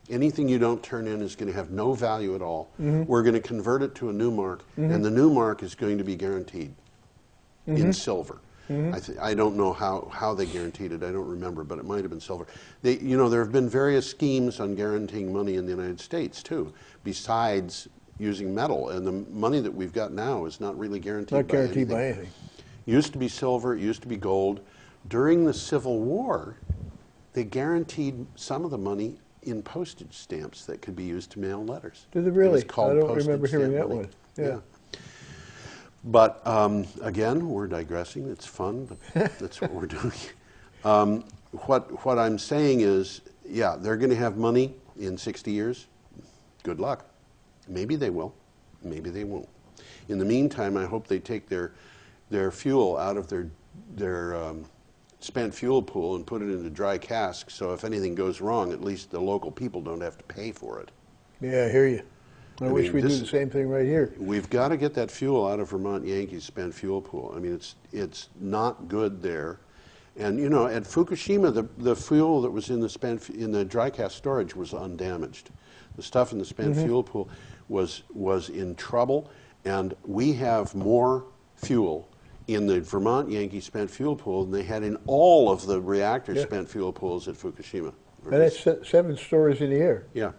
S1: Anything you don't turn in is going to have no value at all. Mm-hmm. We're going to convert it to a new mark, mm-hmm. and the new mark is going to be guaranteed mm-hmm. in silver. Mm-hmm. I don't know how they guaranteed it. I don't remember, but it might have been silver. There have been various schemes on guaranteeing money in the United States, too, besides using metal. And the money that we've got now is not really guaranteed by anything.
S2: Not guaranteed by anything.
S1: Used to be silver, it used to be gold. During the Civil War, they guaranteed some of the money in postage stamps that could be used to mail letters.
S2: Did they really?
S1: It was called
S2: I don't remember hearing that
S1: money.
S2: one. Yeah.
S1: But again, we're digressing. It's fun, but that's what we're doing. What I'm saying is, yeah, they're going to have money in 60 years. Good luck. Maybe they will. Maybe they won't. In the meantime, I hope they take their fuel out of their spent fuel pool and put it into dry casks, so if anything goes wrong, at least the local people don't have to pay for it.
S2: Yeah, I hear you. I wish
S1: mean,
S2: we'd do the same thing right here.
S1: We've got to get that fuel out of Vermont Yankees spent fuel pool. I mean, it's not good there. And you know, at Fukushima, the fuel that was in the dry cask storage was undamaged. The stuff in the spent fuel pool was in trouble, and we have more fuel in the Vermont Yankee spent fuel pool than they had in all of the reactor spent fuel pools at Fukushima.
S2: And that's 7 stories in the air.
S1: Yeah.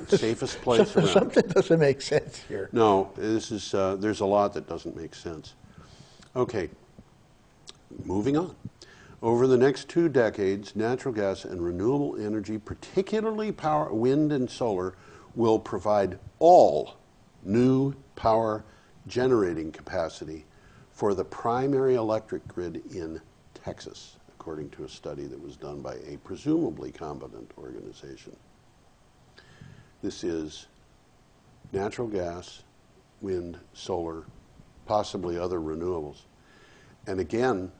S1: Safest place around.
S2: Something doesn't make sense here.
S1: No, this is, there's a lot that doesn't make sense. Okay, moving on. Over the next 2 decades, natural gas and renewable energy, particularly wind and solar, will provide all new power generating capacity for the primary electric grid in Texas, according to a study that was done by a presumably competent organization. This is natural gas, wind, solar, possibly other renewables. And again,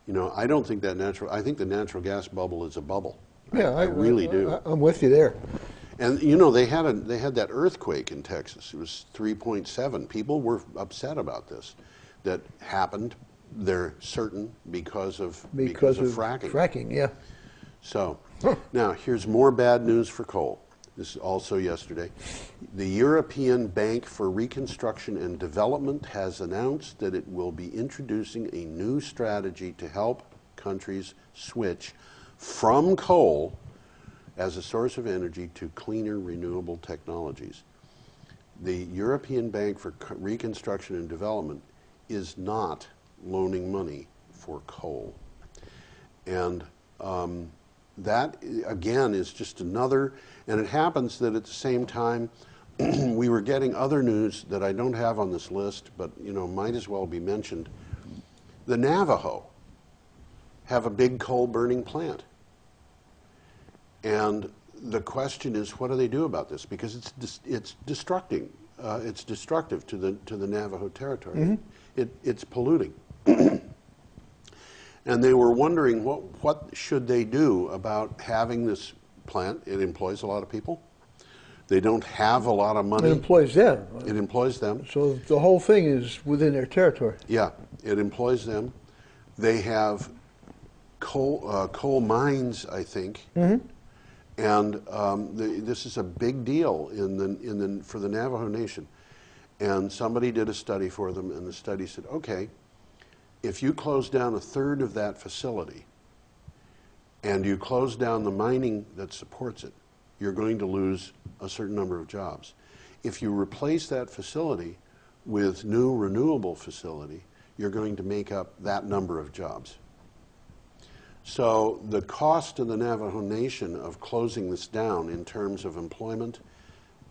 S1: you know, I don't think I think the natural gas bubble is a bubble.
S2: Yeah,
S1: I really do.
S2: I'm with you there.
S1: And you know, they had that earthquake in Texas. It was 3.7. People were upset about this. That happened, they're certain, because of fracking.
S2: Fracking, yeah.
S1: So, now here's more bad news for coal. This is also yesterday. The European Bank for Reconstruction and Development has announced that it will be introducing a new strategy to help countries switch from coal as a source of energy to cleaner renewable technologies. The European Bank for Reconstruction and Development is not loaning money for coal. And that, again, is just another, and it happens that at the same time, we were getting other news that I don't have on this list, but you know, might as well be mentioned. The Navajo have a big coal burning plant. And the question is, what do they do about this? Because it's destructive to the Navajo territory. It's polluting. And they were wondering what should they do about having this plant. It employs a lot of people. They don't have a lot of money.
S2: It employs them.
S1: It employs them.
S2: So the whole thing is within their territory.
S1: Yeah, it employs them. They have coal mines, I think. And this is a big deal for the Navajo Nation. And somebody did a study for them, and the study said, okay, if you close down 1/3 of that facility and you close down the mining that supports it, you're going to lose a certain number of jobs. If you replace that facility with new renewable facility, you're going to make up that number of jobs. So the cost to the Navajo Nation of closing this down in terms of employment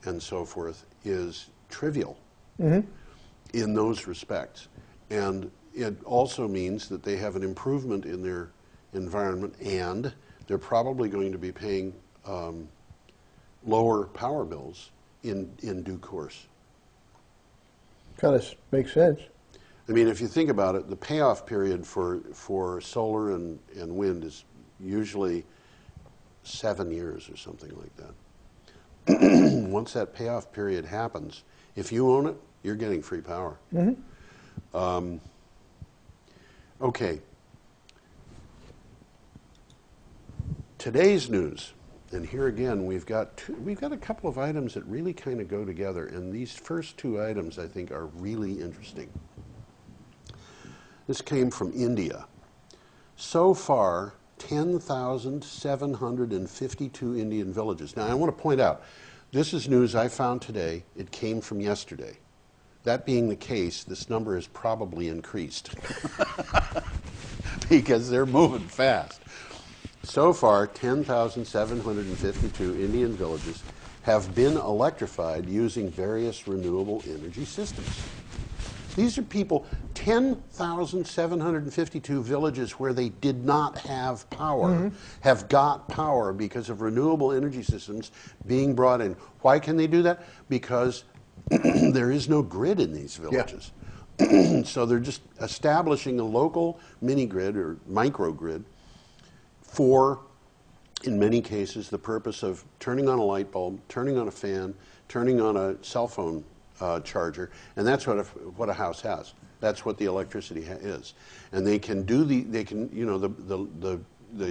S1: and so forth is trivial in those respects. And it also means that they have an improvement in their environment, and they're probably going to be paying lower power bills in due course.
S2: Kind of makes sense.
S1: I mean, if you think about it, the payoff period for solar and wind is usually 7 years or something like that. Once that payoff period happens, if you own it, you're getting free power. Okay. Today's news, and here again we've got a couple of items that really kind of go together, and these first 2 items I think are really interesting. This came from India. So far, 10,752 Indian villages. Now I want to point out, this is news I found today. It came from yesterday. That being the case, this number has probably increased because they're moving fast. So far, 10,752 Indian villages have been electrified using various renewable energy systems. These are people, 10,752 villages where they did not have power, have got power because of renewable energy systems being brought in. Why can they do that? Because there is no grid in these villages. Yeah. So they're just establishing a local mini-grid or microgrid for, in many cases, the purpose of turning on a light bulb, turning on a fan, turning on a cell phone charger, and that's what a house has. That's what the electricity is, and they can do the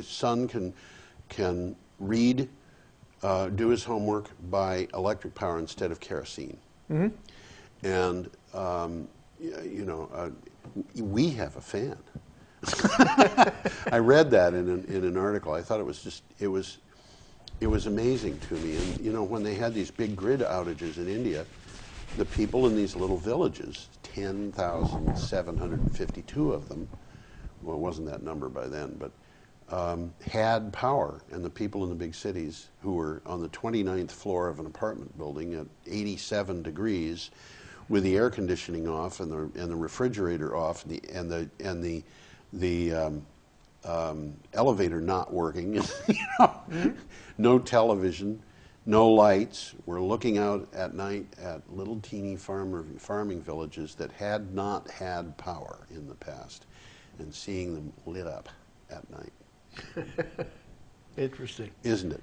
S1: son can read, do his homework by electric power instead of kerosene, and we have a fan. I read that in an article. I thought it was amazing to me. And when they had these big grid outages in India, the people in these little villages, 10,752 of them, well, it wasn't that number by then, but had power. And the people in the big cities who were on the 29th floor of an apartment building at 87 degrees, with the air conditioning off and the refrigerator off and the elevator not working, no television, no lights. We're looking out at night at little teeny farming villages that had not had power in the past, and seeing them lit up at night.
S2: Interesting.
S1: Isn't it?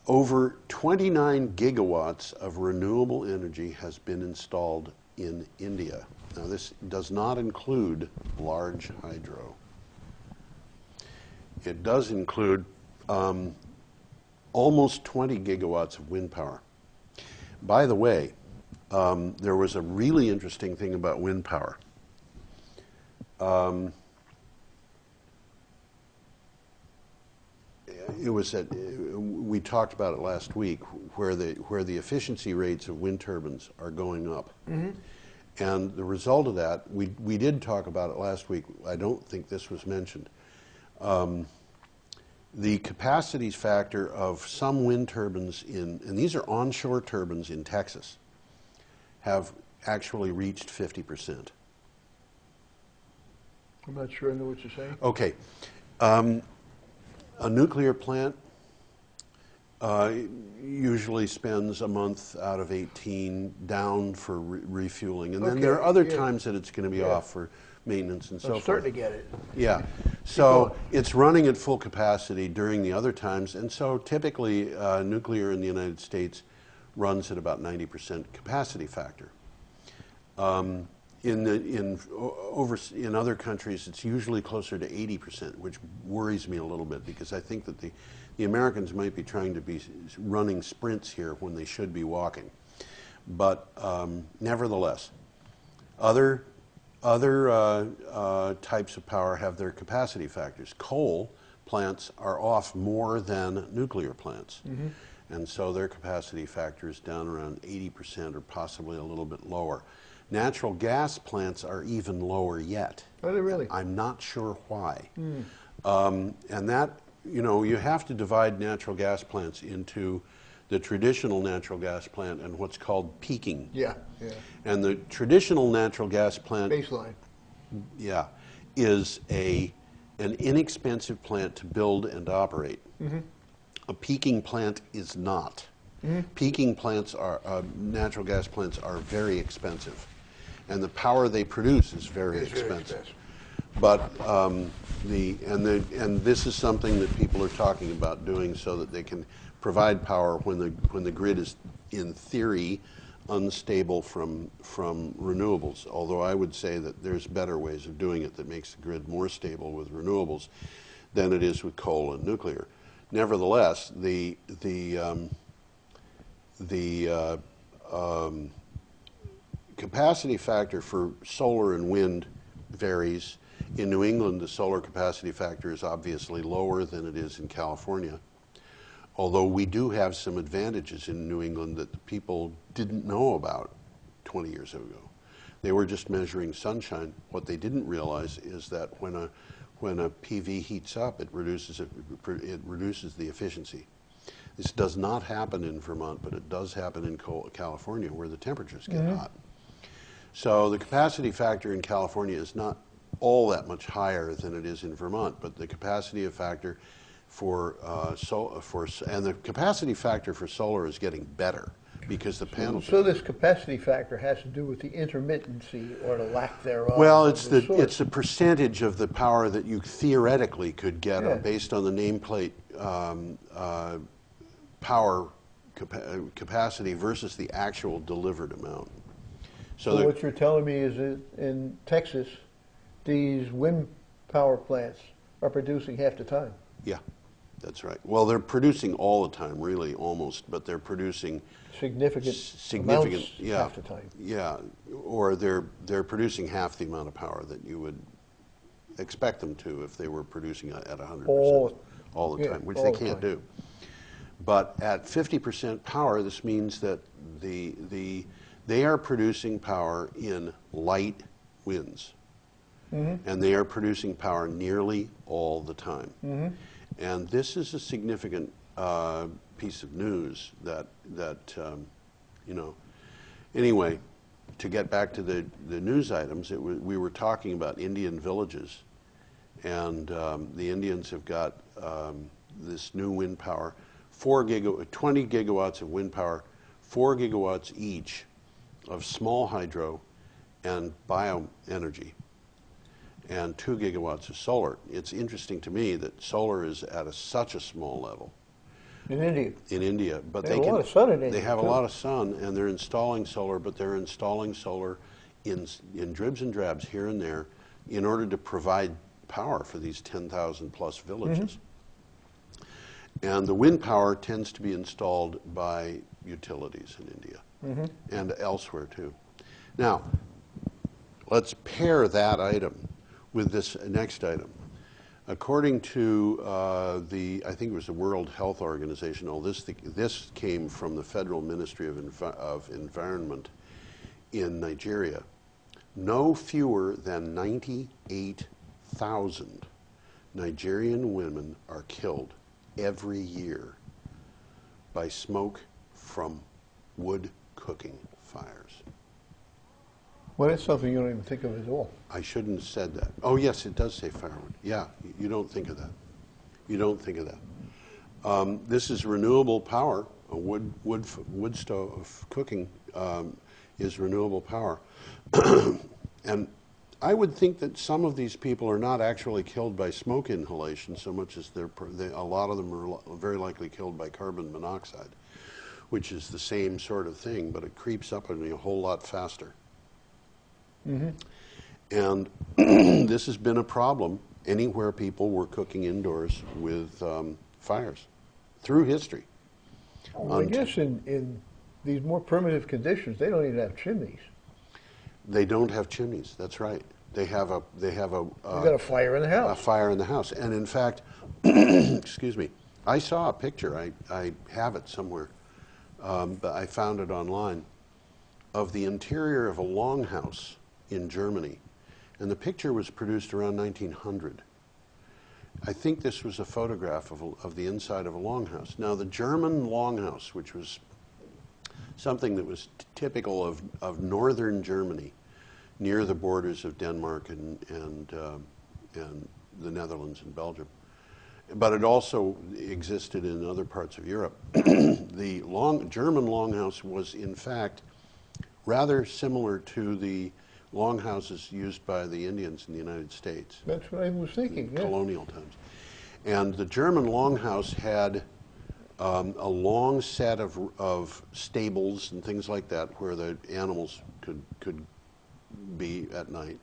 S1: Over 29 gigawatts of renewable energy has been installed in India. Now, this does not include large hydro. It does include almost 20 gigawatts of wind power. By the way, there was a really interesting thing about wind power. We talked about it last week, where the efficiency rates of wind turbines are going up. And the result of that, we did talk about it last week. I don't think this was mentioned. The capacity factor of some wind turbines and these are onshore turbines in Texas, have actually reached 50%.
S2: I'm not sure I know what you're saying.
S1: Okay. A nuclear plant usually spends a month out of 18 down for refueling, and then there are other times that it's going to be off for maintenance and so forth.
S2: I'm starting to get it.
S1: Yeah. So it's running at full capacity during the other times, and so typically nuclear in the United States runs at about 90% capacity factor. In other countries, it's usually closer to 80%, which worries me a little bit, because I think that the Americans might be trying to be running sprints here when they should be walking. But nevertheless, other types of power have their capacity factors. Coal plants are off more than nuclear plants. And so their capacity factor is down around 80% or possibly a little bit lower. Natural gas plants are even lower yet.
S2: Are they really?
S1: I'm not sure why. And that, you have to divide natural gas plants into the traditional natural gas plant and what's called peaking.
S2: Yeah.
S1: And the traditional natural gas plant
S2: Baseline.
S1: Is an inexpensive plant to build and operate. A peaking plant is not. Peaking plants natural gas plants are very expensive, and the power they produce is very expensive. But this is something that people are talking about doing so that they can provide power when the grid is, in theory, unstable from renewables. Although I would say that there's better ways of doing it that makes the grid more stable with renewables than it is with coal and nuclear. Nevertheless, the capacity factor for solar and wind varies. In New England, the solar capacity factor is obviously lower than it is in California, although we do have some advantages in New England that the people didn't know about 20 years ago. They were just measuring sunshine. What they didn't realize is that when a PV heats up, it reduces the efficiency. This does not happen in Vermont, but it does happen in California, where the temperatures get hot. So the capacity factor in California is not all that much higher than it is in Vermont, but the capacity factor for and the capacity factor for solar is getting better because the panels.
S2: So this capacity factor has to do with the intermittency or the lack thereof.
S1: Well,
S2: of
S1: it's
S2: the
S1: it's
S2: source.
S1: the percentage of the power that you theoretically could get
S2: Yeah.
S1: based on the nameplate power capacity versus the actual delivered amount.
S2: So what you're telling me is that in Texas, these wind power plants are producing half the time.
S1: Yeah, that's right. Well, they're producing all the time, really, almost, but they're producing
S2: Significant amounts
S1: yeah,
S2: half the time.
S1: yeah, or they're producing half the amount of power that you would expect them to if they were producing at 100% all the
S2: yeah,
S1: time, which
S2: all
S1: they
S2: the
S1: can't
S2: time.
S1: do. But at 50% power, this means that they are producing power in light winds. And they are producing power nearly all the time. And this is a significant piece of news that you know. Anyway, to get back to the news items, we were talking about Indian villages, and the Indians have got this new wind power, 20 gigawatts of wind power, 4 gigawatts each of small hydro and bioenergy, and 2 gigawatts of solar. It's interesting to me that solar is at such a small level
S2: In India.
S1: in India, but
S2: They have a lot of sun in
S1: they
S2: India,
S1: have a
S2: too.
S1: lot of sun, and they're installing solar, but they're installing solar in dribs and drabs here and there in order to provide power for these 10,000 plus villages. And the wind power tends to be installed by utilities in India and elsewhere too. Now, let's pair that item with this next item. According to I think it was the World Health Organization, this came from the Federal Ministry of Environment in Nigeria. No fewer than 98,000 Nigerian women are killed every year by smoke from wood cooking fires.
S2: Well, that's something you don't even think of at all.
S1: I shouldn't have said that. Oh, yes, it does say firewood. Yeah, you don't think of that. You don't think of that. This is renewable power. A wood stove cooking is renewable power. And I would think that some of these people are not actually killed by smoke inhalation so much as a lot of them are very likely killed by carbon monoxide, which is the same sort of thing, but it creeps up on you a whole lot faster. And this has been a problem anywhere people were cooking indoors with fires through history.
S2: Well, I guess in these more primitive conditions, they don't even have chimneys.
S1: They don't have chimneys. That's right. They have a
S2: They got a fire in the house.
S1: a fire in the house. And in fact, excuse me, I saw a picture. I have it somewhere, but I found it online, of the interior of a longhouse in Germany. And the picture was produced around 1900. I think this was a photograph of the inside of a longhouse. Now, the German longhouse, which was something that was typical of northern Germany, near the borders of Denmark and the Netherlands and Belgium, but it also existed in other parts of Europe. The German longhouse was, in fact, rather similar to the longhouses used by the Indians in the United States.
S2: That's what I was thinking.
S1: In
S2: Yeah.
S1: colonial times. And the German longhouse had a long set of stables and things like that where the animals could be at night,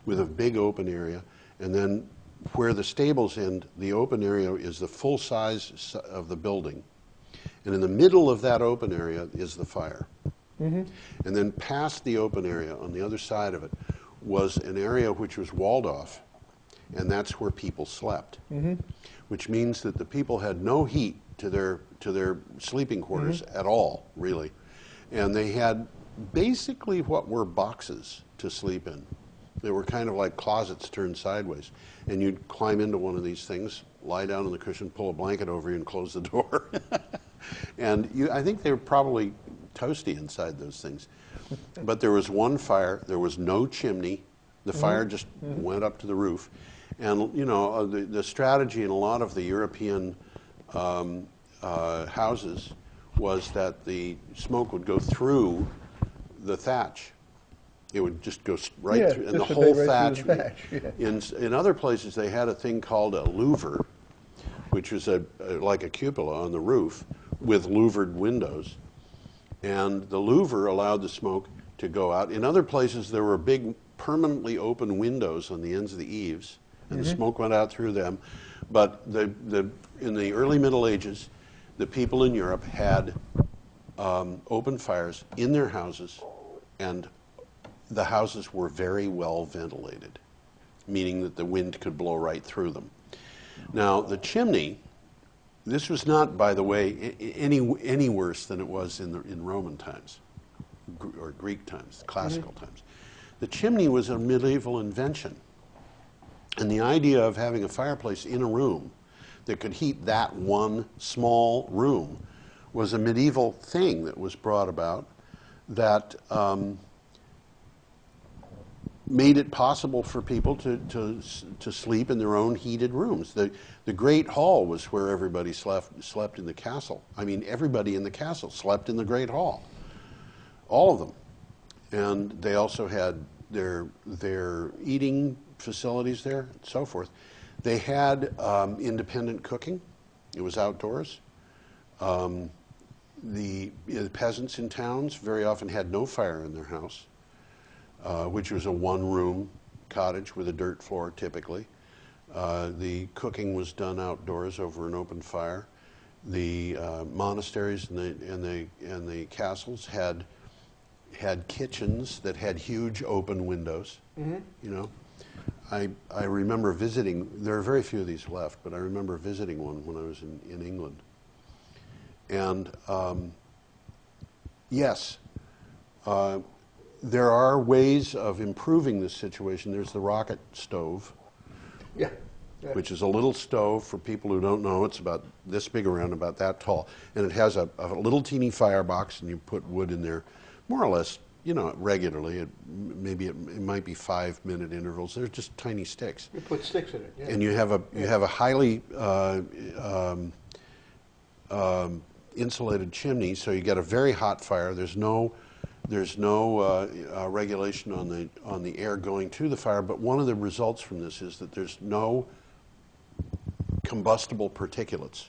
S1: with a big open area. And then where the stables end, the open area is the full size of the building. And in the middle of that open area is the fire. And then past the open area, on the other side of it, was an area which was walled off, and that's where people slept. Which means that the people had no heat to their sleeping quarters at all, really. And they had basically what were boxes to sleep in. They were kind of like closets turned sideways. And you'd climb into one of these things, lie down on the cushion, pull a blanket over you, and close the door. And I think they were probably toasty inside those things. But there was one fire. There was no chimney. The fire just went up to the roof. And, you know, the strategy in a lot of the European houses was that the smoke would go through the thatch. It would just go right through, and the whole thatch. In other places, they had a thing called a louver, which was like a cupola on the roof with louvered windows. And the louver allowed the smoke to go out. In other places, there were big permanently open windows on the ends of the eaves, and the smoke went out through them. But in the early Middle Ages, the people in Europe had open fires in their houses, and the houses were very well ventilated, meaning that the wind could blow right through them. Now, the chimney, this was not, by the way, any worse than it was in Roman times, or Greek times, classical times. The chimney was a medieval invention. And the idea of having a fireplace in a room that could heat that one small room was a medieval thing that was brought about that made it possible for people to sleep in their own heated rooms. The Great Hall was where everybody slept in the castle. I mean, everybody in the castle slept in the Great Hall, all of them. And they also had their eating facilities there, and so forth. They had independent cooking. It was outdoors. The peasants in towns very often had no fire in their house, which was a one-room cottage with a dirt floor, typically. The cooking was done outdoors over an open fire. The monasteries and the castles had kitchens that had huge open windows. You know, I remember visiting. There are very few of these left, but I remember visiting one when I was in England. And yes. There are ways of improving this situation. There's the rocket stove, which is a little stove, for people who don't know. It's about this big around, about that tall. And it has a little teeny firebox, and you put wood in there, more or less, you know, regularly. It might be 5-minute intervals. They're just tiny sticks.
S2: You put sticks in it, yeah.
S1: And you have a highly insulated chimney, so you get a very hot fire. There's no regulation on the air going to the fire, but one of the results from this is that there's no combustible particulates,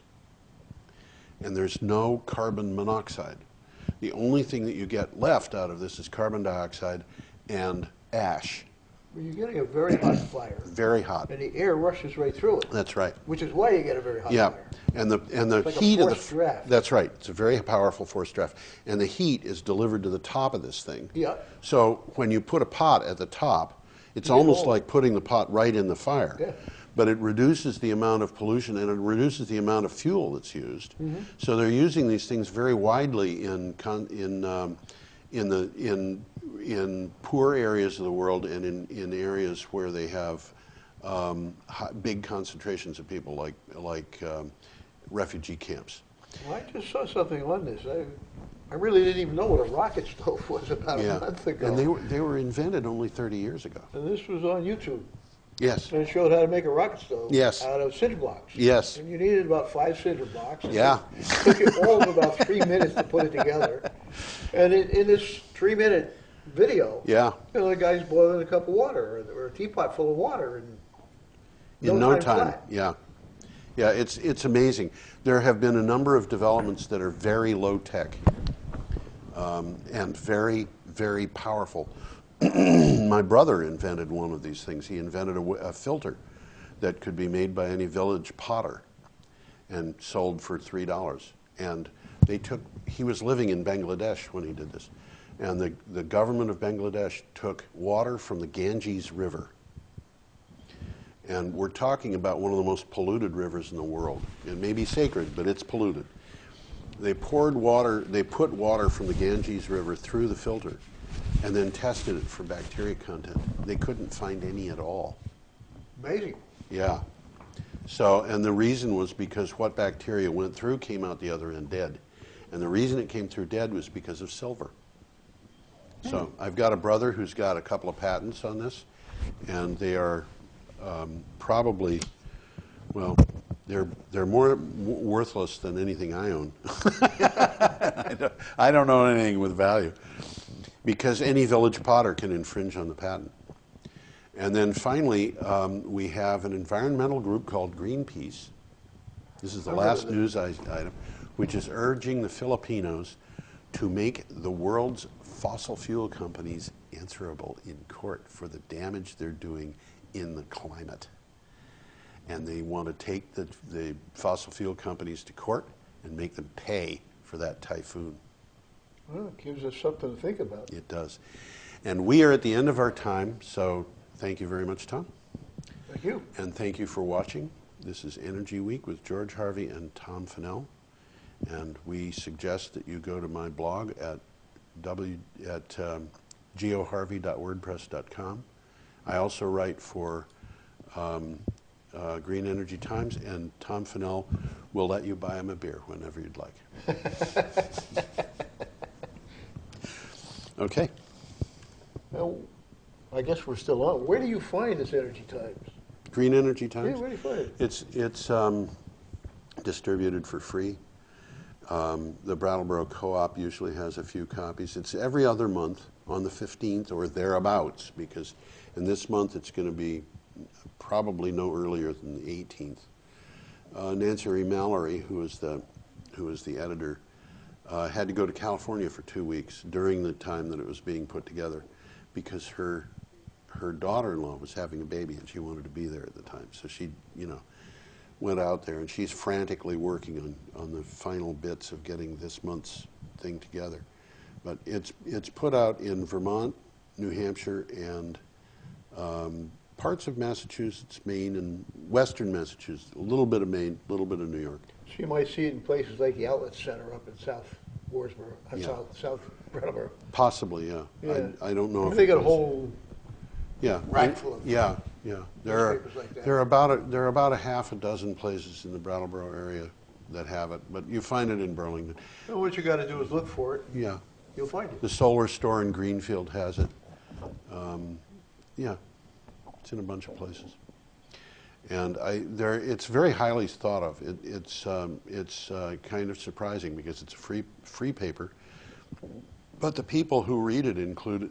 S1: and there's no carbon monoxide. The only thing that you get left out of this is carbon dioxide and ash.
S2: Well, you're getting a very hot fire.
S1: Very hot.
S2: And the air rushes right through it.
S1: That's right.
S2: Which is why you get a very hot fire.
S1: And the
S2: like
S1: heat
S2: a
S1: of
S2: forced draft.
S1: That's right. It's a very powerful forced draft, and the heat is delivered to the top of this thing.
S2: Yeah.
S1: So when you put a pot at the top, it's almost like putting the pot right in the fire.
S2: Yeah.
S1: But it reduces the amount of pollution, and it reduces the amount of fuel that's used. So they're using these things very widely in poor areas of the world, and in areas where they have big concentrations of people, like refugee camps.
S2: Well, I just saw something on this. I really didn't even know what a rocket stove was about a month ago.
S1: And they were invented only 30 years ago.
S2: And this was on YouTube.
S1: Yes.
S2: And it showed how to make a rocket stove out of cinder blocks.
S1: Yes.
S2: And you needed about 5 cinder blocks.
S1: Yeah.
S2: It took you all of about 3 minutes to put it together. And in this 3-minute video, the guy's boiling a cup of water or a teapot full of water. And
S1: in no time. Yeah. Yeah, it's amazing. There have been a number of developments that are very low tech and very, very powerful. My brother invented one of these things. He invented a filter that could be made by any village potter and sold for $3. And he was living in Bangladesh when he did this. And the government of Bangladesh took water from the Ganges River. And we're talking about one of the most polluted rivers in the world. It may be sacred, but it's polluted. They put water from the Ganges River through the filter and then tested it for bacteria content. They couldn't find any at all.
S2: Amazing.
S1: Yeah. So, and the reason was because what bacteria went through came out the other end dead. And the reason it came through dead was because of silver. So I've got a brother who's got a couple of patents on this, and they are probably, well, they're more worthless than anything I own. I don't own anything with value, because any village potter can infringe on the patent. And then finally, we have an environmental group called Greenpeace. This is the last news item, which is urging the Filipinos to make the world's fossil fuel companies answerable in court for the damage they're doing in the climate. And they want to take the fossil fuel companies to court and make them pay for that typhoon.
S2: Well, it gives us something to think about.
S1: It does. And we are at the end of our time, so thank you very much, Tom.
S2: Thank you.
S1: And thank you for watching. This is Energy Week with George Harvey and Tom Finnell. And we suggest that you go to my blog at geoharvey.wordpress.com. I also write for Green Energy Times, and Tom Finnell will let you buy him a beer whenever you'd like. Okay.
S2: Well, I guess we're still on. Where do you find this Energy Times?
S1: Green Energy Times?
S2: Yeah, where do you find it?
S1: It's distributed for free. The Brattleboro Co-op usually has a few copies. It's every other month on the 15th or thereabouts, because in this month it's going to be probably no earlier than the 18th. Nancy Mallory, who is the editor, had to go to California for 2 weeks during the time that it was being put together, because her daughter-in-law was having a baby and she wanted to be there at the time. So she, went out there, and she's frantically working on the final bits of getting this month's thing together. But it's put out in Vermont, New Hampshire, and parts of Massachusetts, Maine, and western Massachusetts, a little bit of Maine, a little bit of New York.
S2: So you might see it in places like the Outlet Center up in South Wardsboro,
S1: Yeah.
S2: South Brattleboro.
S1: Possibly, yeah.
S2: Yeah.
S1: I don't know.
S2: I mean,
S1: if
S2: they
S1: it
S2: got a
S1: is.
S2: whole rack full of
S1: Yeah.
S2: newspapers like that.
S1: There are about a half a dozen places in the Brattleboro area that have it, but you find it in Burlington.
S2: Well, what you got to do is look for it.
S1: Yeah.
S2: You'll find it.
S1: The Solar Store in Greenfield has it. Yeah, it's in a bunch of places. And it's very highly thought of. It's kind of surprising because it's a free paper, but the people who read it include,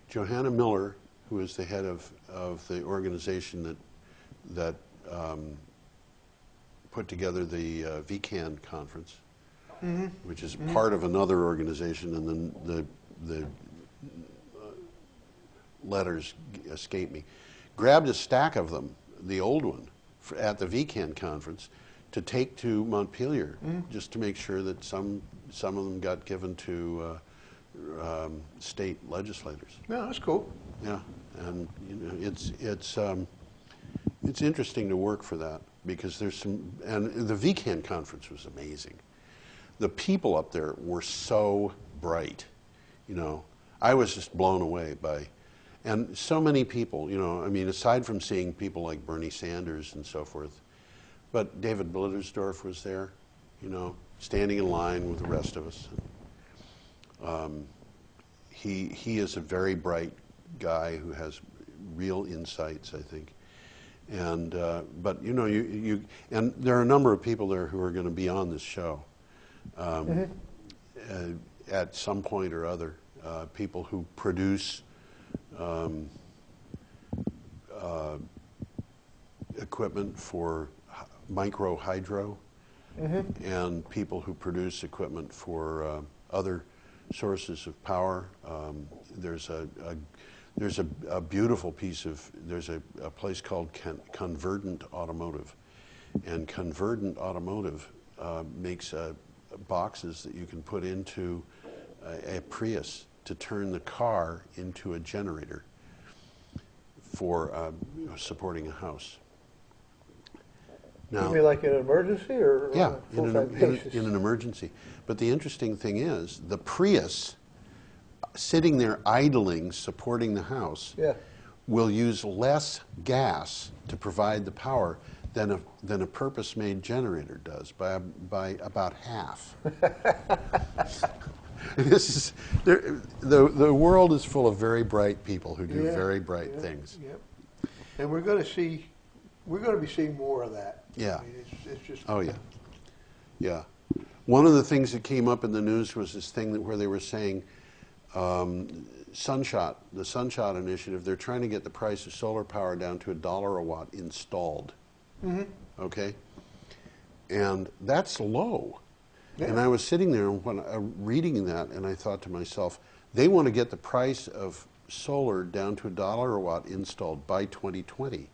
S1: Johanna Miller, who is the head of the organization that put together the VCAN conference, which is part of another organization, and then the letters escape me, grabbed a stack of them, the old one, at the VCAN conference, to take to Montpelier, just to make sure that some of them got given to state legislators.
S2: Yeah, that's cool.
S1: Yeah, and it's interesting to work for that, because there's some, and the VCAN conference was amazing. The people up there were so bright, I was just blown away by, and so many people, aside from seeing people like Bernie Sanders and so forth, but David Blittersdorf was there, standing in line with the rest of us. He is a very bright guy who has real insights, I think. And but and there are a number of people there who are going to be on this show at some point or other. People who produce equipment for micro hydro, and people who produce equipment for other sources of power. There's a beautiful piece of, there's a place called Convergent Automotive, and Convergent Automotive makes boxes that you can put into a Prius to turn the car into a generator for supporting a house. Now,
S2: You mean like in an emergency or
S1: yeah,
S2: on a full-time basis?
S1: in an emergency. But the interesting thing is, the Prius, sitting there idling, supporting the house,
S2: Yeah.
S1: will use less gas to provide the power than a purpose-made generator does by about half. This is the world is full of very bright people who do very bright things.
S2: Yep. And we're going to be seeing more of that.
S1: Yeah.
S2: I mean, it's just.
S1: Oh yeah. Yeah. One of the things that came up in the news was this thing where they were saying Sunshot, the Sunshot initiative, they're trying to get the price of solar power down to $1 a watt installed. Mm-hmm. Okay? And that's low. Yeah. And I was sitting there when reading that, and I thought to myself, they want to get the price of solar down to $1 a watt installed by 2020.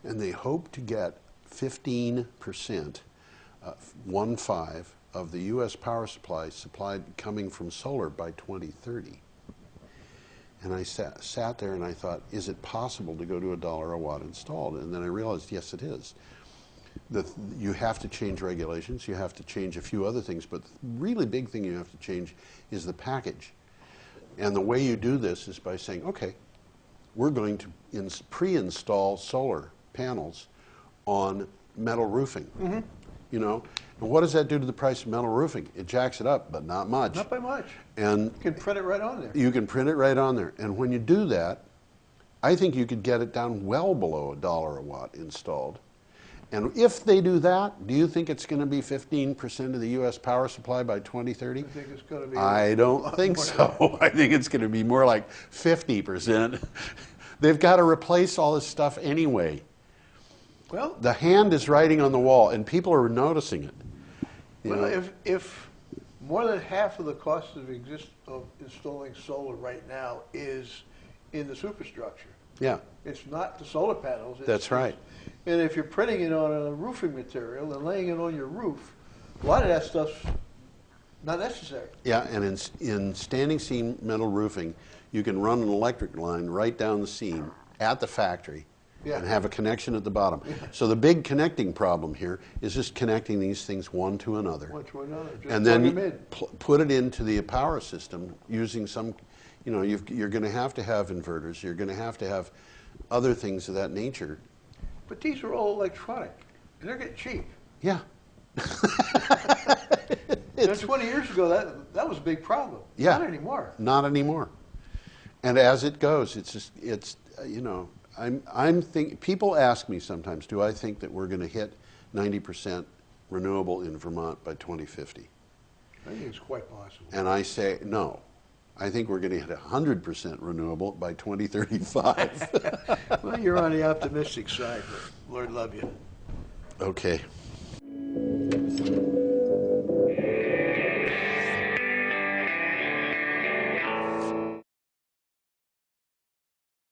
S1: And they hope to get 15%, 1.5, of the U.S. power supply supplied coming from solar by 2030. And I sat there and I thought, is it possible to go to $1 a watt installed? And then I realized, yes, it is. You have to change regulations, you have to change a few other things, but the really big thing you have to change is the package. And the way you do this is by saying, okay, we're going to pre-install solar panels on metal roofing. Mm-hmm. You know, and what does that do to the price of metal roofing? It jacks it up, but not much.
S2: Not by much.
S1: And
S2: you can print it right on there.
S1: You can print it right on there. And when you do that, I think you could get it down well below $1 a watt installed. And if they do that, do you think it's going to be 15% of the U.S. power supply by 2030?
S2: I think it's going to be.
S1: I don't think so. I think it's going to be more like 50%. They've got to replace all this stuff anyway.
S2: Well,
S1: the hand is writing on the wall, and people are noticing it.
S2: Well, if more than half of the cost of installing solar right now is in the superstructure.
S1: Yeah.
S2: It's not the solar panels.
S1: That's right.
S2: And if you're printing it on a roofing material and laying it on your roof, a lot of that stuff's not necessary.
S1: Yeah, and in standing seam metal roofing, you can run an electric line right down the seam at the factory. Yeah. And have a connection at the bottom. Yeah. So the big connecting problem here is just connecting these things one to another.
S2: One to another. Just
S1: and then put it into the power system using some, you know, you're going to have inverters. You're going to have other things of that nature.
S2: But these are all electronic, and they're getting cheap.
S1: Yeah.
S2: 20 years ago, that was a big problem.
S1: Yeah.
S2: Not anymore.
S1: Not anymore. And as it goes, it's you know. People ask me sometimes, do I think that we're going to hit 90% renewable in Vermont by 2050?
S2: I think it's quite possible.
S1: And I say, no. I think we're going to hit 100% renewable by 2035.
S2: Well, you're on the optimistic side, but Lord love you.
S1: Okay.